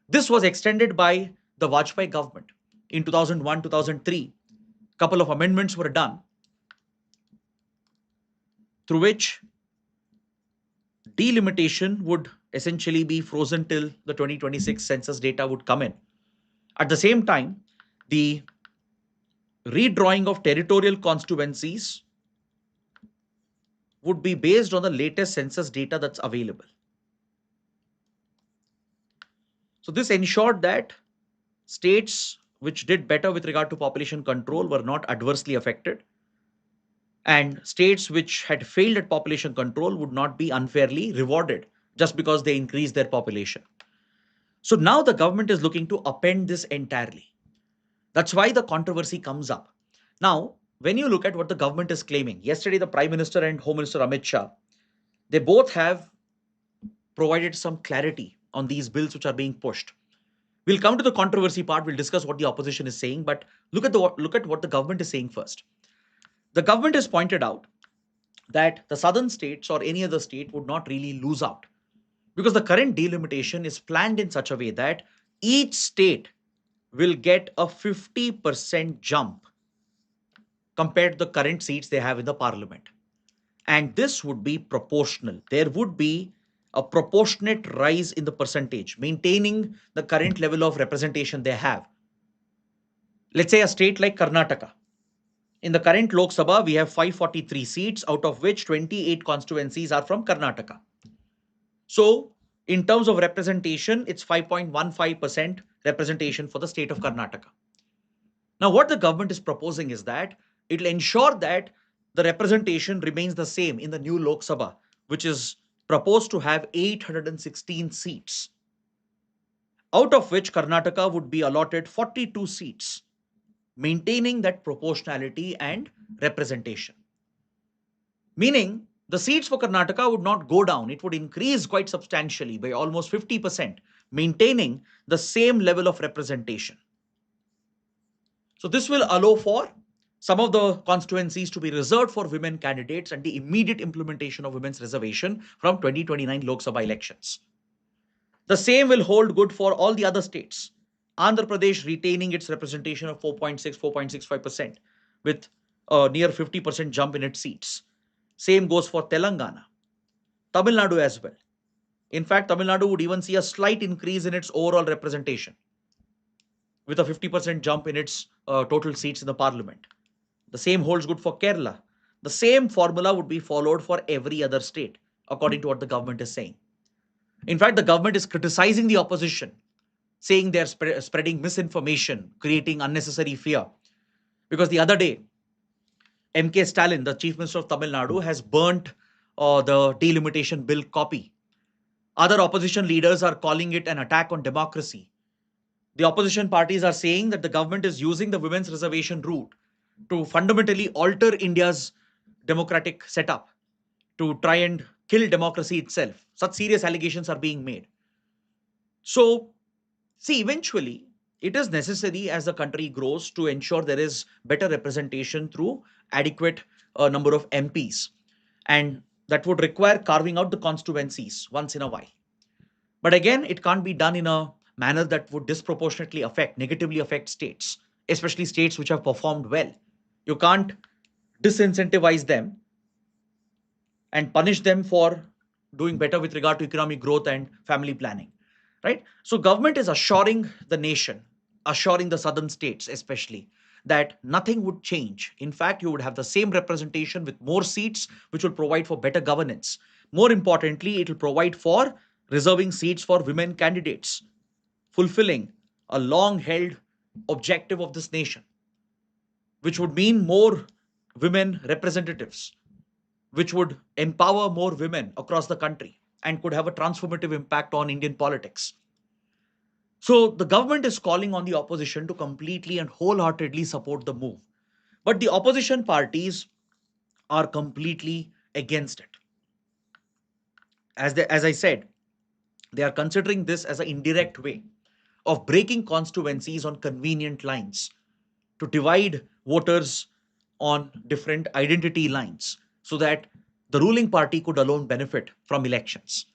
This was extended by the Vajpayee government in 2001, 2003. A couple of amendments were done through which delimitation would essentially be frozen till the 2026 census data would come in. At the same time, the redrawing of territorial constituencies would be based on the latest census data that's available. So this ensured that states which did better with regard to population control were not adversely affected, and states which had failed at population control would not be unfairly rewarded just because they increased their population. So now the government is looking to upend this entirely. That's why the controversy comes up. Now, when you look at what the government is claiming, yesterday the Prime Minister and Home Minister Amit Shah, they both have provided some clarity on these bills which are being pushed. We'll come to the controversy part. We'll discuss what the opposition is saying, but look at what the government is saying first. The government has pointed out that the southern states or any other state would not really lose out because the current delimitation is planned in such a way that each state will get a 50% jump compared to the current seats they have in the parliament. And this would be proportional. There would be a proportionate rise in the percentage, maintaining the current level of representation they have. Let's say a state like Karnataka. In the current Lok Sabha, we have 543 seats, out of which 28 constituencies are from Karnataka. So, in terms of representation, it's 5.15% representation for the state of Karnataka. Now, what the government is proposing is that it will ensure that the representation remains the same in the new Lok Sabha, which is proposed to have 816 seats, out of which Karnataka would be allotted 42 seats, maintaining that proportionality and representation. Meaning, the seats for Karnataka would not go down, it would increase quite substantially by almost 50%, maintaining the same level of representation. So, this will allow for some of the constituencies to be reserved for women candidates and the immediate implementation of women's reservation from 2029 Lok Sabha elections. The same will hold good for all the other states. Andhra Pradesh retaining its representation of 4.65% with a near 50% jump in its seats. Same goes for Telangana. Tamil Nadu as well. In fact, Tamil Nadu would even see a slight increase in its overall representation with a 50% jump in its total seats in the parliament. The same holds good for Kerala. The same formula would be followed for every other state, according to what the government is saying. In fact, the government is criticizing the opposition, saying they're spreading misinformation, creating unnecessary fear. Because the other day, MK Stalin, the Chief Minister of Tamil Nadu, has burnt the delimitation bill copy. Other opposition leaders are calling it an attack on democracy. The opposition parties are saying that the government is using the women's reservation route to fundamentally alter India's democratic setup, to try and kill democracy itself. Such serious allegations are being made. So, see, eventually, it is necessary as the country grows to ensure there is better representation through adequate number of MPs. And that would require carving out the constituencies once in a while. But again, it can't be done in a manner that would disproportionately negatively affect states, especially states which have performed well. You can't disincentivize them and punish them for doing better with regard to economic growth and family planning, right? So government is assuring the nation, assuring the southern states especially, that nothing would change. In fact, you would have the same representation with more seats, which will provide for better governance. More importantly, it will provide for reserving seats for women candidates, fulfilling a long held objective of this nation, which would mean more women representatives, which would empower more women across the country and could have a transformative impact on Indian politics. So the government is calling on the opposition to completely and wholeheartedly support the move. But the opposition parties are completely against it. As I said, they are considering this as an indirect way of breaking constituencies on convenient lines to divide voters on different identity lines so that the ruling party could alone benefit from elections.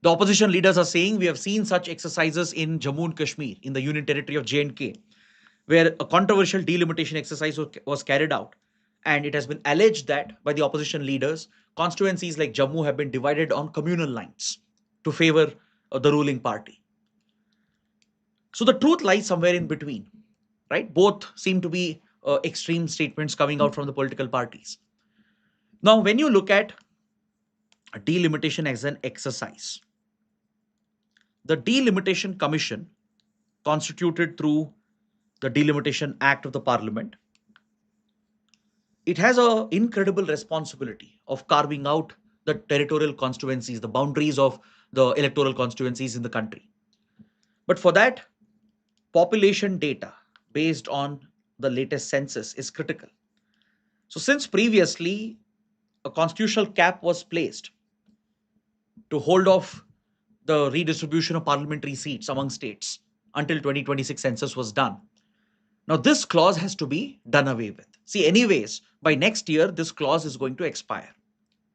The opposition leaders are saying we have seen such exercises in Jammu and Kashmir, in the Union Territory of J&K, where a controversial delimitation exercise was carried out. And it has been alleged that by the opposition leaders, constituencies like Jammu have been divided on communal lines to favor the ruling party. So the truth lies somewhere in between, right? Both seem to be extreme statements coming out from the political parties. Now, when you look at delimitation as an exercise, the Delimitation Commission, constituted through the Delimitation Act of the Parliament, it has an incredible responsibility of carving out the territorial constituencies, the boundaries of the electoral constituencies in the country. But for that, population data, based on the latest census is critical. So, since previously a constitutional cap was placed to hold off the redistribution of parliamentary seats among states until 2026 census was done. Now, this clause has to be done away with. See, anyways, by next year, this clause is going to expire,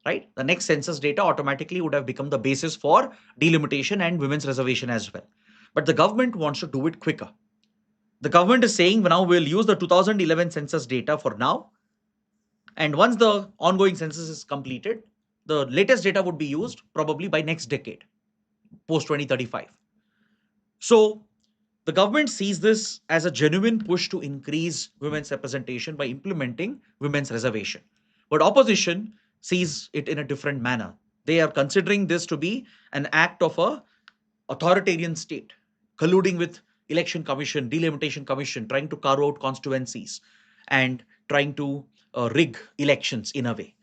right? The next census data automatically would have become the basis for delimitation and women's reservation as well. But the government wants to do it quicker. The government is saying now we'll use the 2011 census data for now. And once the ongoing census is completed, the latest data would be used probably by next decade, post 2035. So the government sees this as a genuine push to increase women's representation by implementing women's reservation. But opposition sees it in a different manner. They are considering this to be an act of a authoritarian state, colluding with election commission, delimitation commission, trying to carve out constituencies and trying to rig elections in a way.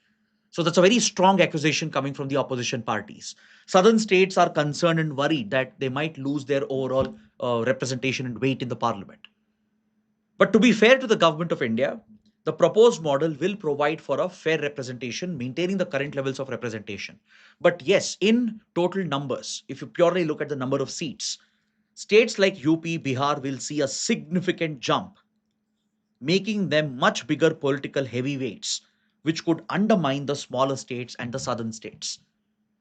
So that's a very strong accusation coming from the opposition parties. Southern states are concerned and worried that they might lose their overall representation and weight in the parliament. But to be fair to the government of India, the proposed model will provide for a fair representation, maintaining the current levels of representation. But yes, in total numbers, if you purely look at the number of seats, states like UP, Bihar will see a significant jump, making them much bigger political heavyweights, which could undermine the smaller states and the southern states.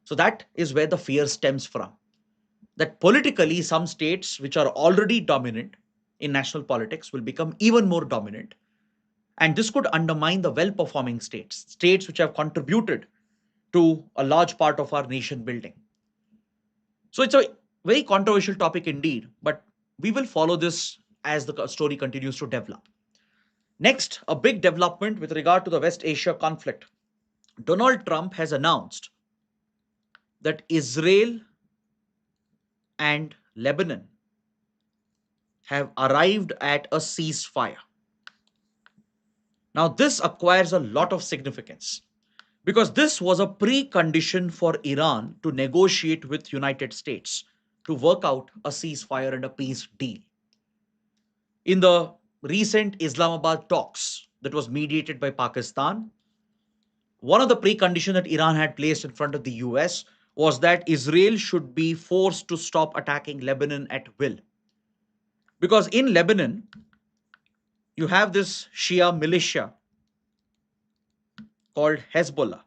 So that is where the fear stems from. That politically, some states which are already dominant in national politics will become even more dominant. And this could undermine the well performing states, states which have contributed to a large part of our nation building. So it's a very controversial topic indeed, but we will follow this as the story continues to develop. Next, a big development with regard to the West Asia conflict. Donald Trump has announced that Israel and Lebanon have arrived at a ceasefire. Now, this acquires a lot of significance because this was a precondition for Iran to negotiate with United States to work out a ceasefire and a peace deal. In the recent Islamabad talks that was mediated by Pakistan, one of the preconditions that Iran had placed in front of the US was that Israel should be forced to stop attacking Lebanon at will. Because in Lebanon, you have this Shia militia called Hezbollah,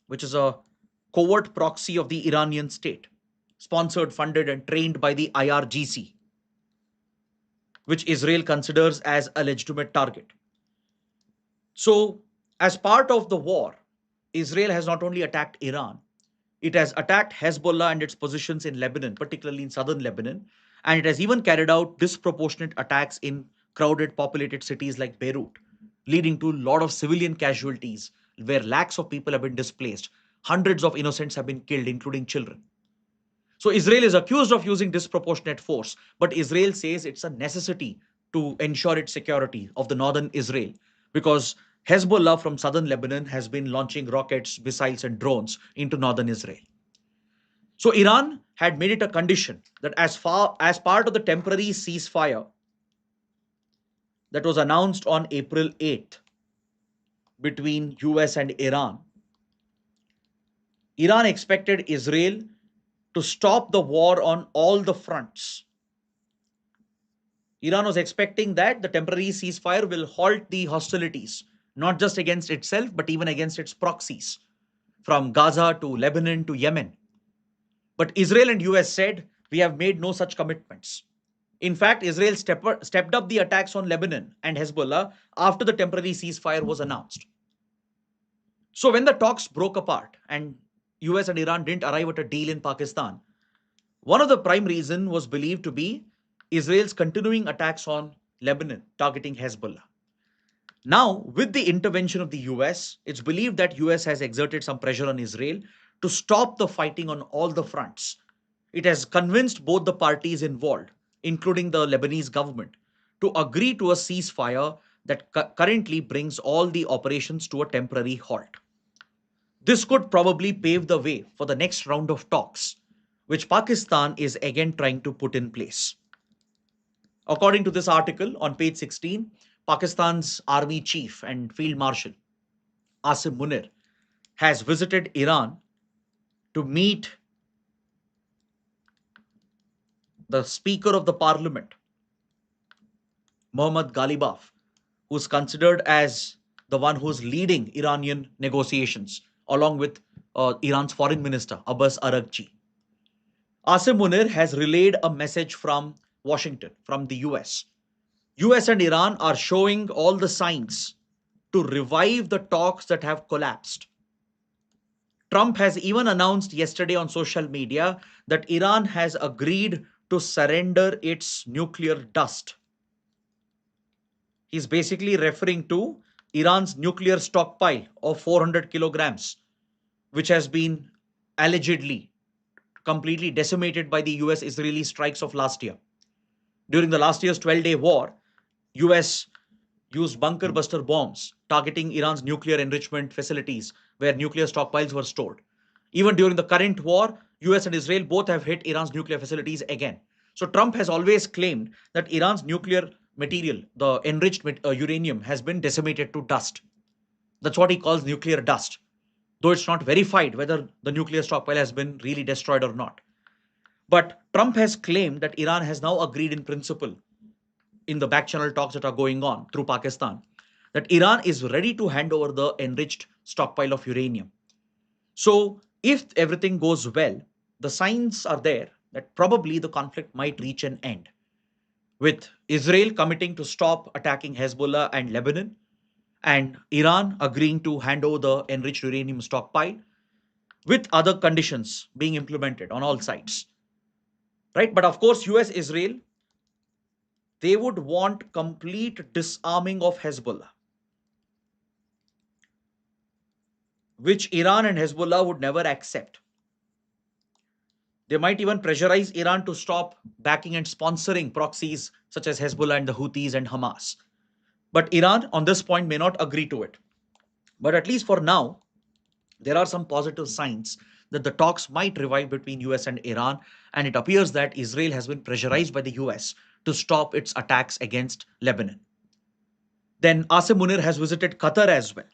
which is a covert proxy of the Iranian state, sponsored, funded, and trained by the IRGC, which Israel considers as a legitimate target. So, as part of the war, Israel has not only attacked Iran, it has attacked Hezbollah and its positions in Lebanon, particularly in southern Lebanon, and it has even carried out disproportionate attacks in crowded, populated cities like Beirut, leading to a lot of civilian casualties where lakhs of people have been displaced. Hundreds of innocents have been killed, including children. So Israel is accused of using disproportionate force, but Israel says it's a necessity to ensure its security of the northern Israel because Hezbollah from southern Lebanon has been launching rockets, missiles, and drones into northern Israel. So Iran had made it a condition that as part of the temporary ceasefire that was announced on April 8th between US and Iran, Iran expected Israel to stop the war on all the fronts. Iran was expecting that the temporary ceasefire will halt the hostilities, not just against itself, but even against its proxies, from Gaza to Lebanon to Yemen. But Israel and US said, we have made no such commitments. In fact, Israel stepped up the attacks on Lebanon and Hezbollah after the temporary ceasefire was announced. So when the talks broke apart and US and Iran didn't arrive at a deal in Pakistan, one of the prime reasons was believed to be Israel's continuing attacks on Lebanon, targeting Hezbollah. Now, with the intervention of the US, it's believed that US has exerted some pressure on Israel to stop the fighting on all the fronts. It has convinced both the parties involved, including the Lebanese government, to agree to a ceasefire that currently brings all the operations to a temporary halt. This could probably pave the way for the next round of talks, which Pakistan is again trying to put in place. According to this article on page 16, Pakistan's army chief and field marshal Asim Munir has visited Iran to meet the Speaker of the Parliament, Mohammad Ghalibaf, who's considered as the one who's leading Iranian negotiations, along with Iran's foreign minister, Abbas Araghchi. Asim Munir has relayed a message from Washington, from the US. US and Iran are showing all the signs to revive the talks that have collapsed. Trump has even announced yesterday on social media that Iran has agreed to surrender its nuclear dust. He's basically referring to Iran's nuclear stockpile of 400 kilograms, which has been allegedly completely decimated by the US Israeli strikes of last year. During the last year's 12-day war, US used bunker buster bombs targeting Iran's nuclear enrichment facilities where nuclear stockpiles were stored. Even during the current war, US and Israel both have hit Iran's nuclear facilities again. So Trump has always claimed that Iran's nuclear material, the enriched uranium, has been decimated to dust. That's what he calls nuclear dust, though it's not verified whether the nuclear stockpile has been really destroyed or not. But Trump has claimed that Iran has now agreed in principle in the back channel talks that are going on through Pakistan that Iran is ready to hand over the enriched stockpile of uranium. So, if everything goes well, the signs are there that probably the conflict might reach an end, with Israel committing to stop attacking Hezbollah and Lebanon, and Iran agreeing to hand over the enriched uranium stockpile, with other conditions being implemented on all sides. Right? But of course, US, Israel, they would want complete disarming of Hezbollah, which Iran and Hezbollah would never accept. They might even pressurize Iran to stop backing and sponsoring proxies such as Hezbollah and the Houthis and Hamas. But Iran, on this point, may not agree to it. But at least for now, there are some positive signs that the talks might revive between US and Iran, and it appears that Israel has been pressurized by the US to stop its attacks against Lebanon. Then Asim Munir has visited Qatar as well,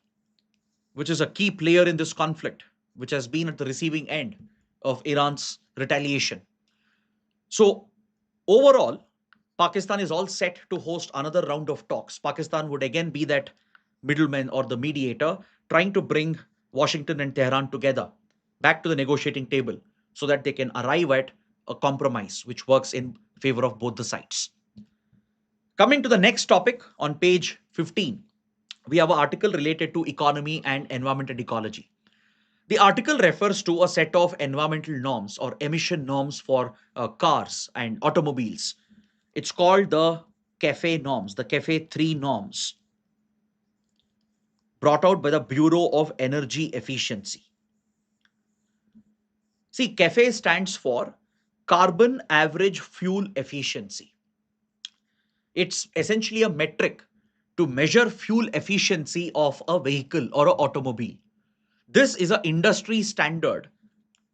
which is a key player in this conflict, which has been at the receiving end of Iran's retaliation. So, overall, Pakistan is all set to host another round of talks. Pakistan would again be that middleman or the mediator trying to bring Washington and Tehran together back to the negotiating table so that they can arrive at a compromise which works in favor of both the sides. Coming to the next topic on page 15, we have an article related to economy and environment and ecology. The article refers to a set of environmental norms or emission norms for cars and automobiles. It's called the CAFE norms, the CAFE 3 norms, brought out by the Bureau of Energy Efficiency. See, CAFE stands for Carbon Average Fuel Efficiency. It's essentially a metric to measure fuel efficiency of a vehicle or an automobile. This is an industry standard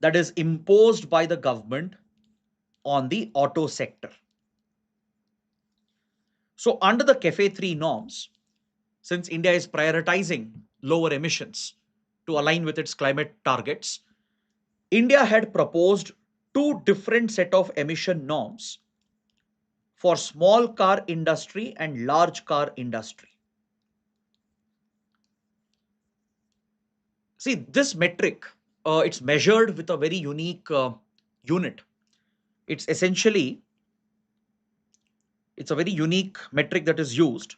that is imposed by the government on the auto sector. So, under the CAFE 3 norms, since India is prioritizing lower emissions to align with its climate targets, India had proposed two different set of emission norms for small car industry and large car industry. See, this metric, it's measured with a very unique unit. It's essentially, it's a very unique metric that is used.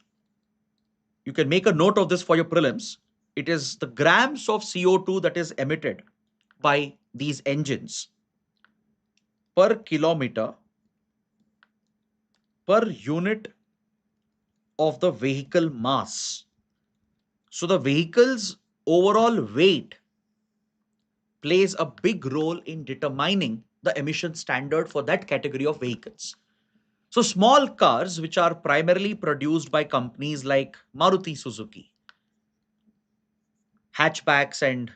You can make a note of this for your prelims. It is the grams of CO2 that is emitted by these engines per kilometer per unit of the vehicle mass. So the vehicle's overall weight plays a big role in determining the emission standard for that category of vehicles. So small cars, which are primarily produced by companies like Maruti Suzuki, hatchbacks and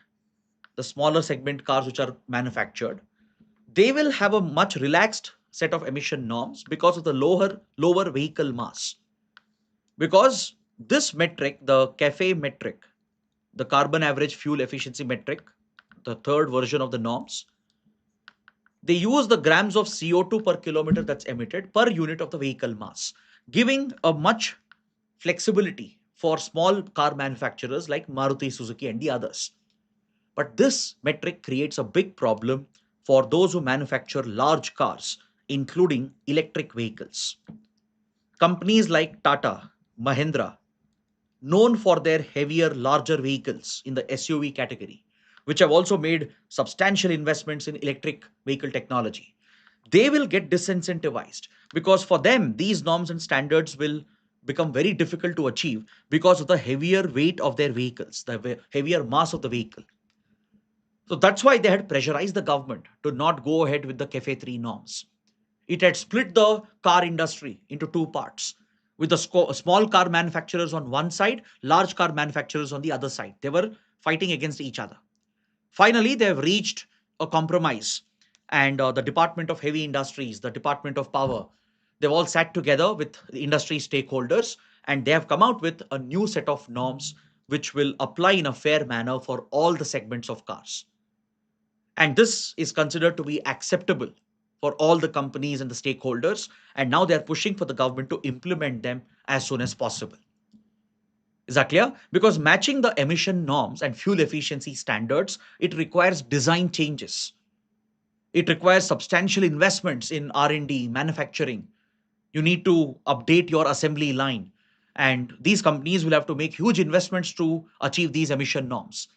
the smaller segment cars which are manufactured, they will have a much relaxed set of emission norms because of the lower vehicle mass. Because this metric, the CAFE metric, the carbon average fuel efficiency metric, the third version of the norms, they use the grams of CO2 per kilometer that's emitted per unit of the vehicle mass, giving a much flexibility for small car manufacturers like Maruti Suzuki and the others. But this metric creates a big problem for those who manufacture large cars, including electric vehicles. Companies like Tata, Mahindra, known for their heavier, larger vehicles in the SUV category, which have also made substantial investments in electric vehicle technology, they will get disincentivized because for them, these norms and standards will become very difficult to achieve because of the heavier weight of their vehicles, the heavier mass of the vehicle. So that's why they had pressurized the government to not go ahead with the CAFE 3 norms. It had split the car industry into two parts, with the small car manufacturers on one side, large car manufacturers on the other side. They were fighting against each other. Finally, they have reached a compromise, and the Department of Heavy Industries, the Department of Power, they've all sat together with the industry stakeholders, and they have come out with a new set of norms which will apply in a fair manner for all the segments of cars. And this is considered to be acceptable for all the companies and the stakeholders. And now they're pushing for the government to implement them as soon as possible. Is that clear? Because matching the emission norms and fuel efficiency standards, it requires design changes. It requires substantial investments in R&D, manufacturing. You need to update your assembly line. And these companies will have to make huge investments to achieve these emission norms.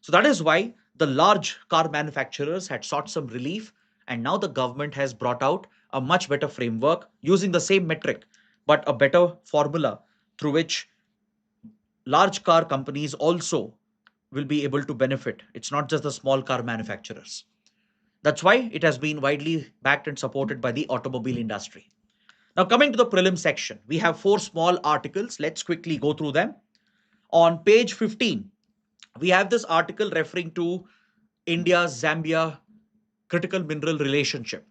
So that is why the large car manufacturers had sought some relief, and now the government has brought out a much better framework using the same metric, but a better formula through which large car companies also will be able to benefit. It's not just the small car manufacturers. That's why it has been widely backed and supported by the automobile industry. Now, coming to the prelim section, we have four small articles. Let's quickly go through them. On page 15, we have this article referring to India's Zambia critical mineral relationship.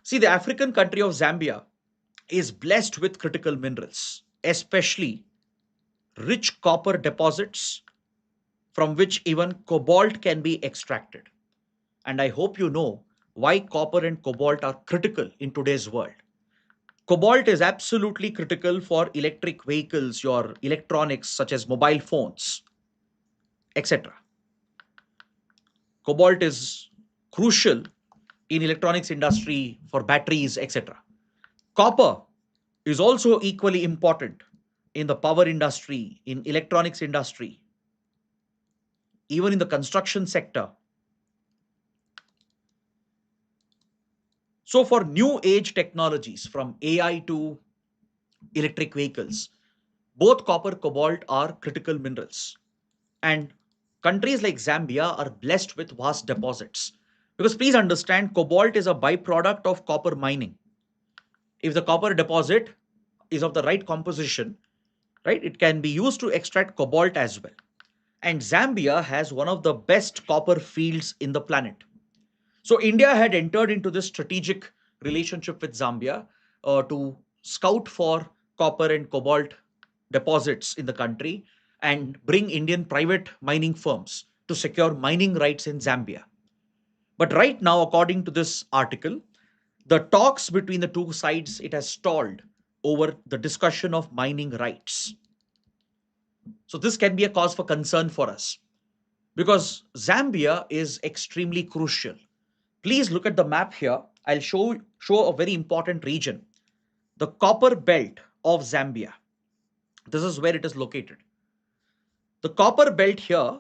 See, the African country of Zambia is blessed with critical minerals, especially rich copper deposits from which even cobalt can be extracted. And I hope you know why copper and cobalt are critical in today's world. Cobalt is absolutely critical for electric vehicles, your electronics such as mobile phones, etc. Cobalt is crucial in electronics industry for batteries, etc. Copper is also equally important in the power industry, in electronics industry, even in the construction sector. So for new age technologies from AI to electric vehicles, both copper cobalt are critical minerals. And countries like Zambia are blessed with vast deposits. Because please understand, cobalt is a byproduct of copper mining. If the copper deposit is of the right composition, right, it can be used to extract cobalt as well. And Zambia has one of the best copper fields in the planet. So India had entered into this strategic relationship with Zambia to scout for copper and cobalt deposits in the country and bring Indian private mining firms to secure mining rights in Zambia. But right now, according to this article, the talks between the two sides, it has stalled over the discussion of mining rights. So this can be a cause for concern for us because Zambia is extremely crucial. Please look at the map here. I'll show a very important region, the copper belt of Zambia. This is where it is located. The copper belt here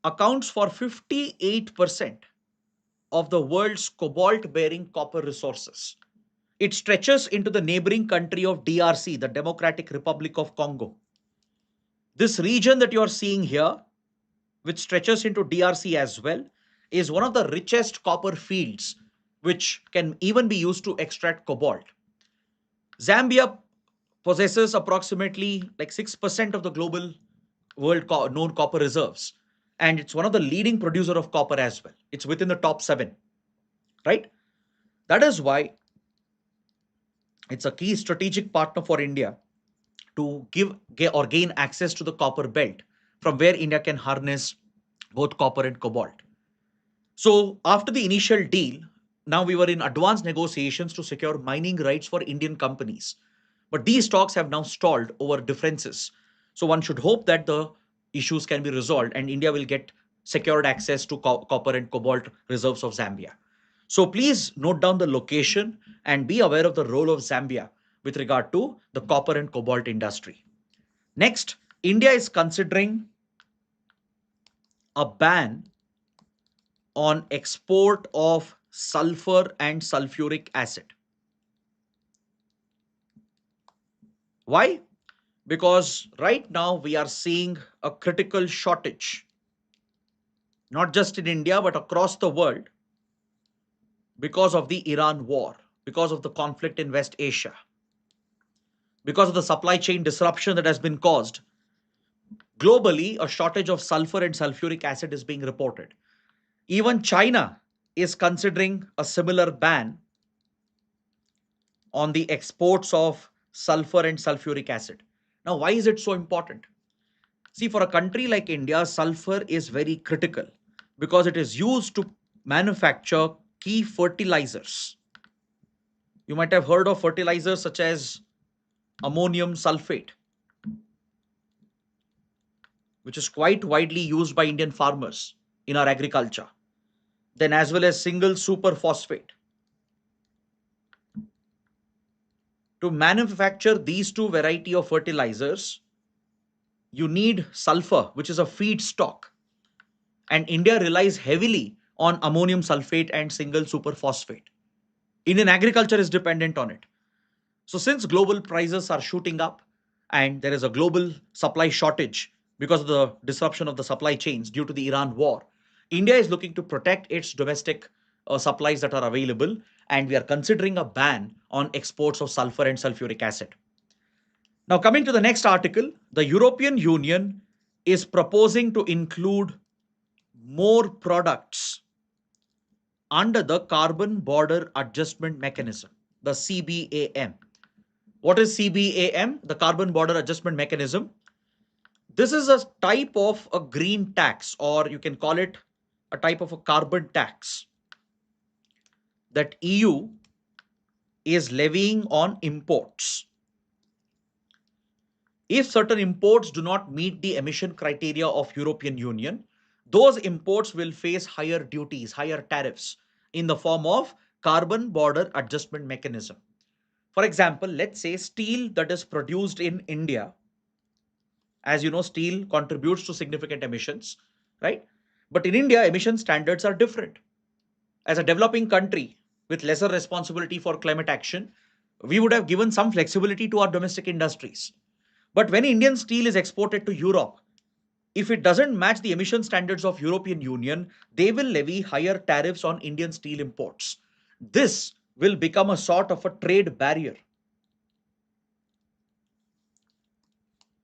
accounts for 58% of the world's cobalt bearing copper resources. It stretches into the neighboring country of DRC, the Democratic Republic of Congo. This region that you are seeing here, which stretches into DRC as well, is one of the richest copper fields, which can even be used to extract cobalt. Zambia possesses approximately like 6% of the global world known copper reserves. And it's one of the leading producer of copper as well. It's within the top seven, right? That is why It's a key strategic partner for India to gain access to the copper belt, from where India can harness both copper and cobalt. So, after the initial deal, now we were in advanced negotiations to secure mining rights for Indian companies. But these talks have now stalled over differences. So, one should hope that the issues can be resolved and India will get secured access to copper and cobalt reserves of Zambia. So, please note down the location and be aware of the role of Zambia with regard to the copper and cobalt industry. Next, India is considering a ban on export of sulfur and sulfuric acid. Why? Because right now we are seeing a critical shortage, not just in India, but across the world because of the Iran war, because of the conflict in West Asia, because of the supply chain disruption that has been caused. Globally, a shortage of sulfur and sulfuric acid is being reported. Even China is considering a similar ban on the exports of sulfur and sulfuric acid. Now, why is it so important? See, for a country like India, sulfur is very critical because it is used to manufacture key fertilizers. You might have heard of fertilizers such as ammonium sulfate, which is quite widely used by Indian farmers in our agriculture. Then, as well as single super phosphate. To manufacture these two variety of fertilizers, you need sulfur, which is a feedstock. And India relies heavily on ammonium sulfate and single superphosphate. Indian agriculture is dependent on it. So, since global prices are shooting up and there is a global supply shortage because of the disruption of the supply chains due to the Iran war, India is looking to protect its domestic supplies that are available, and we are considering a ban on exports of sulfur and sulfuric acid. Now, coming to the next article, the European Union is proposing to include more products under the Carbon Border Adjustment Mechanism, the CBAM. What is CBAM? The Carbon Border Adjustment Mechanism. This is a type of a green tax, or you can call it a type of a carbon tax that EU is levying on imports. If certain imports do not meet the emission criteria of European Union, those imports will face higher duties, higher tariffs in the form of carbon border adjustment mechanism. For example, let's say steel that is produced in India. As you know, steel contributes to significant emissions, right? But in India, emission standards are different. As a developing country with lesser responsibility for climate action, we would have given some flexibility to our domestic industries. But when Indian steel is exported to Europe, if it doesn't match the emission standards of European Union, they will levy higher tariffs on Indian steel imports. This will become a sort of a trade barrier.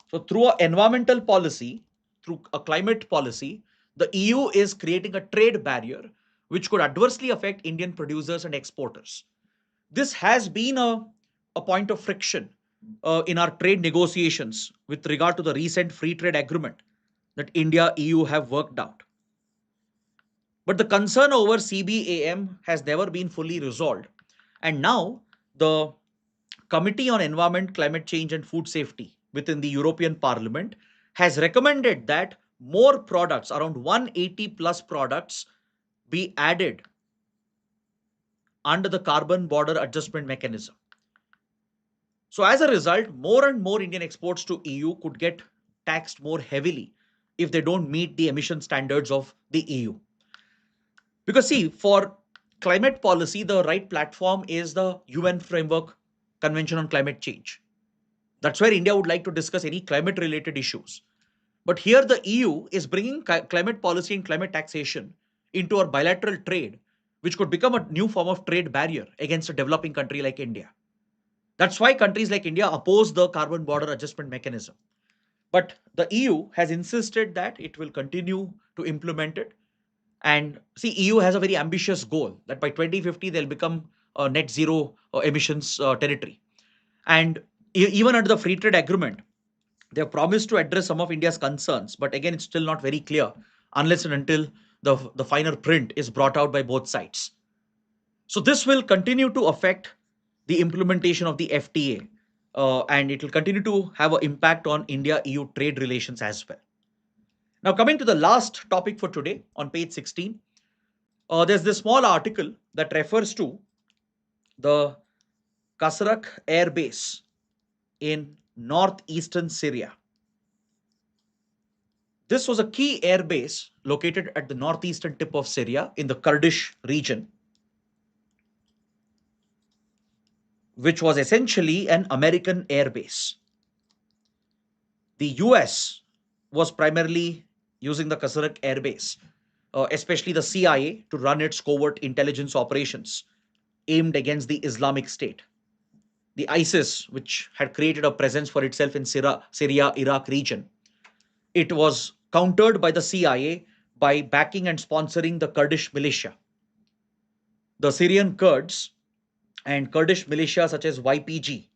So through an environmental policy, through a climate policy, the EU is creating a trade barrier which could adversely affect Indian producers and exporters. This has been a point of friction in our trade negotiations with regard to the recent free trade agreement that India EU have worked out. But the concern over CBAM has never been fully resolved. And now the Committee on Environment, Climate Change and Food Safety within the European Parliament has recommended that more products, around 180 plus products, be added under the carbon border adjustment mechanism. So as a result, more and more Indian exports to EU could get taxed more heavily if they don't meet the emission standards of the EU. Because see, for climate policy, the right platform is the UN Framework Convention on Climate Change. That's where India would like to discuss any climate related issues. But here the EU is bringing climate policy and climate taxation into our bilateral trade, which could become a new form of trade barrier against a developing country like India. That's why countries like India oppose the carbon border adjustment mechanism. But the EU has insisted that it will continue to implement it. And see, EU has a very ambitious goal that by 2050 they'll become a net zero emissions territory. And even under the free trade agreement, they have promised to address some of India's concerns. But again, it's still not very clear unless and until the final print is brought out by both sides. So this will continue to affect the implementation of the FTA, and it will continue to have an impact on India-EU trade relations as well. Now, coming to the last topic for today on page 16, there's this small article that refers to the Qasrak Air Base in northeastern Syria. This was a key air base located at the northeastern tip of Syria in the Kurdish region, which was essentially an American air base. The US was primarily using the Qasrak air base, especially the CIA, to run its covert intelligence operations aimed against the Islamic State. The ISIS, which had created a presence for itself in Syria, Iraq region, it was countered by the CIA by backing and sponsoring the Kurdish militia. The Syrian Kurds and Kurdish militia such as YPG,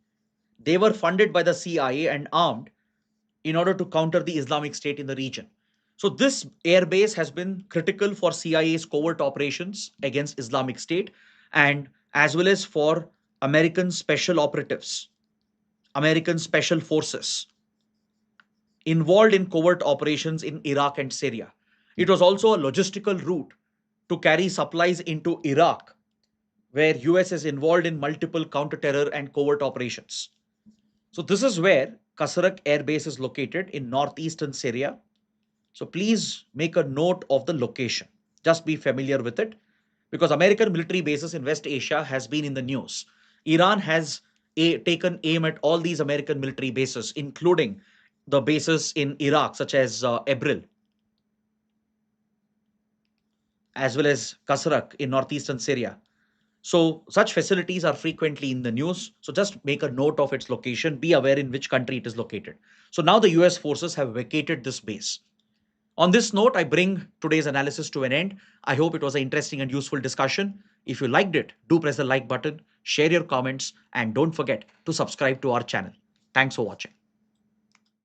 they were funded by the CIA and armed in order to counter the Islamic State in the region. So this airbase has been critical for CIA's covert operations against Islamic State, and as well as for American special operatives, American special forces involved in covert operations in Iraq and Syria. It was also a logistical route to carry supplies into Iraq, where US is involved in multiple counter-terror and covert operations. So this is where Qasrak Air Base is located in northeastern Syria. So please make a note of the location. Just be familiar with it, because American military bases in West Asia has been in the news. Iran has taken aim at all these American military bases, including the bases in Iraq, such as Erbil, as well as Qasrak in northeastern Syria. So such facilities are frequently in the news. So just make a note of its location. Be aware in which country it is located. So now the US forces have vacated this base. On this note, I bring today's analysis to an end. I hope it was an interesting and useful discussion. If you liked it, do press the like button, share your comments, and don't forget to subscribe to our channel. Thanks for watching.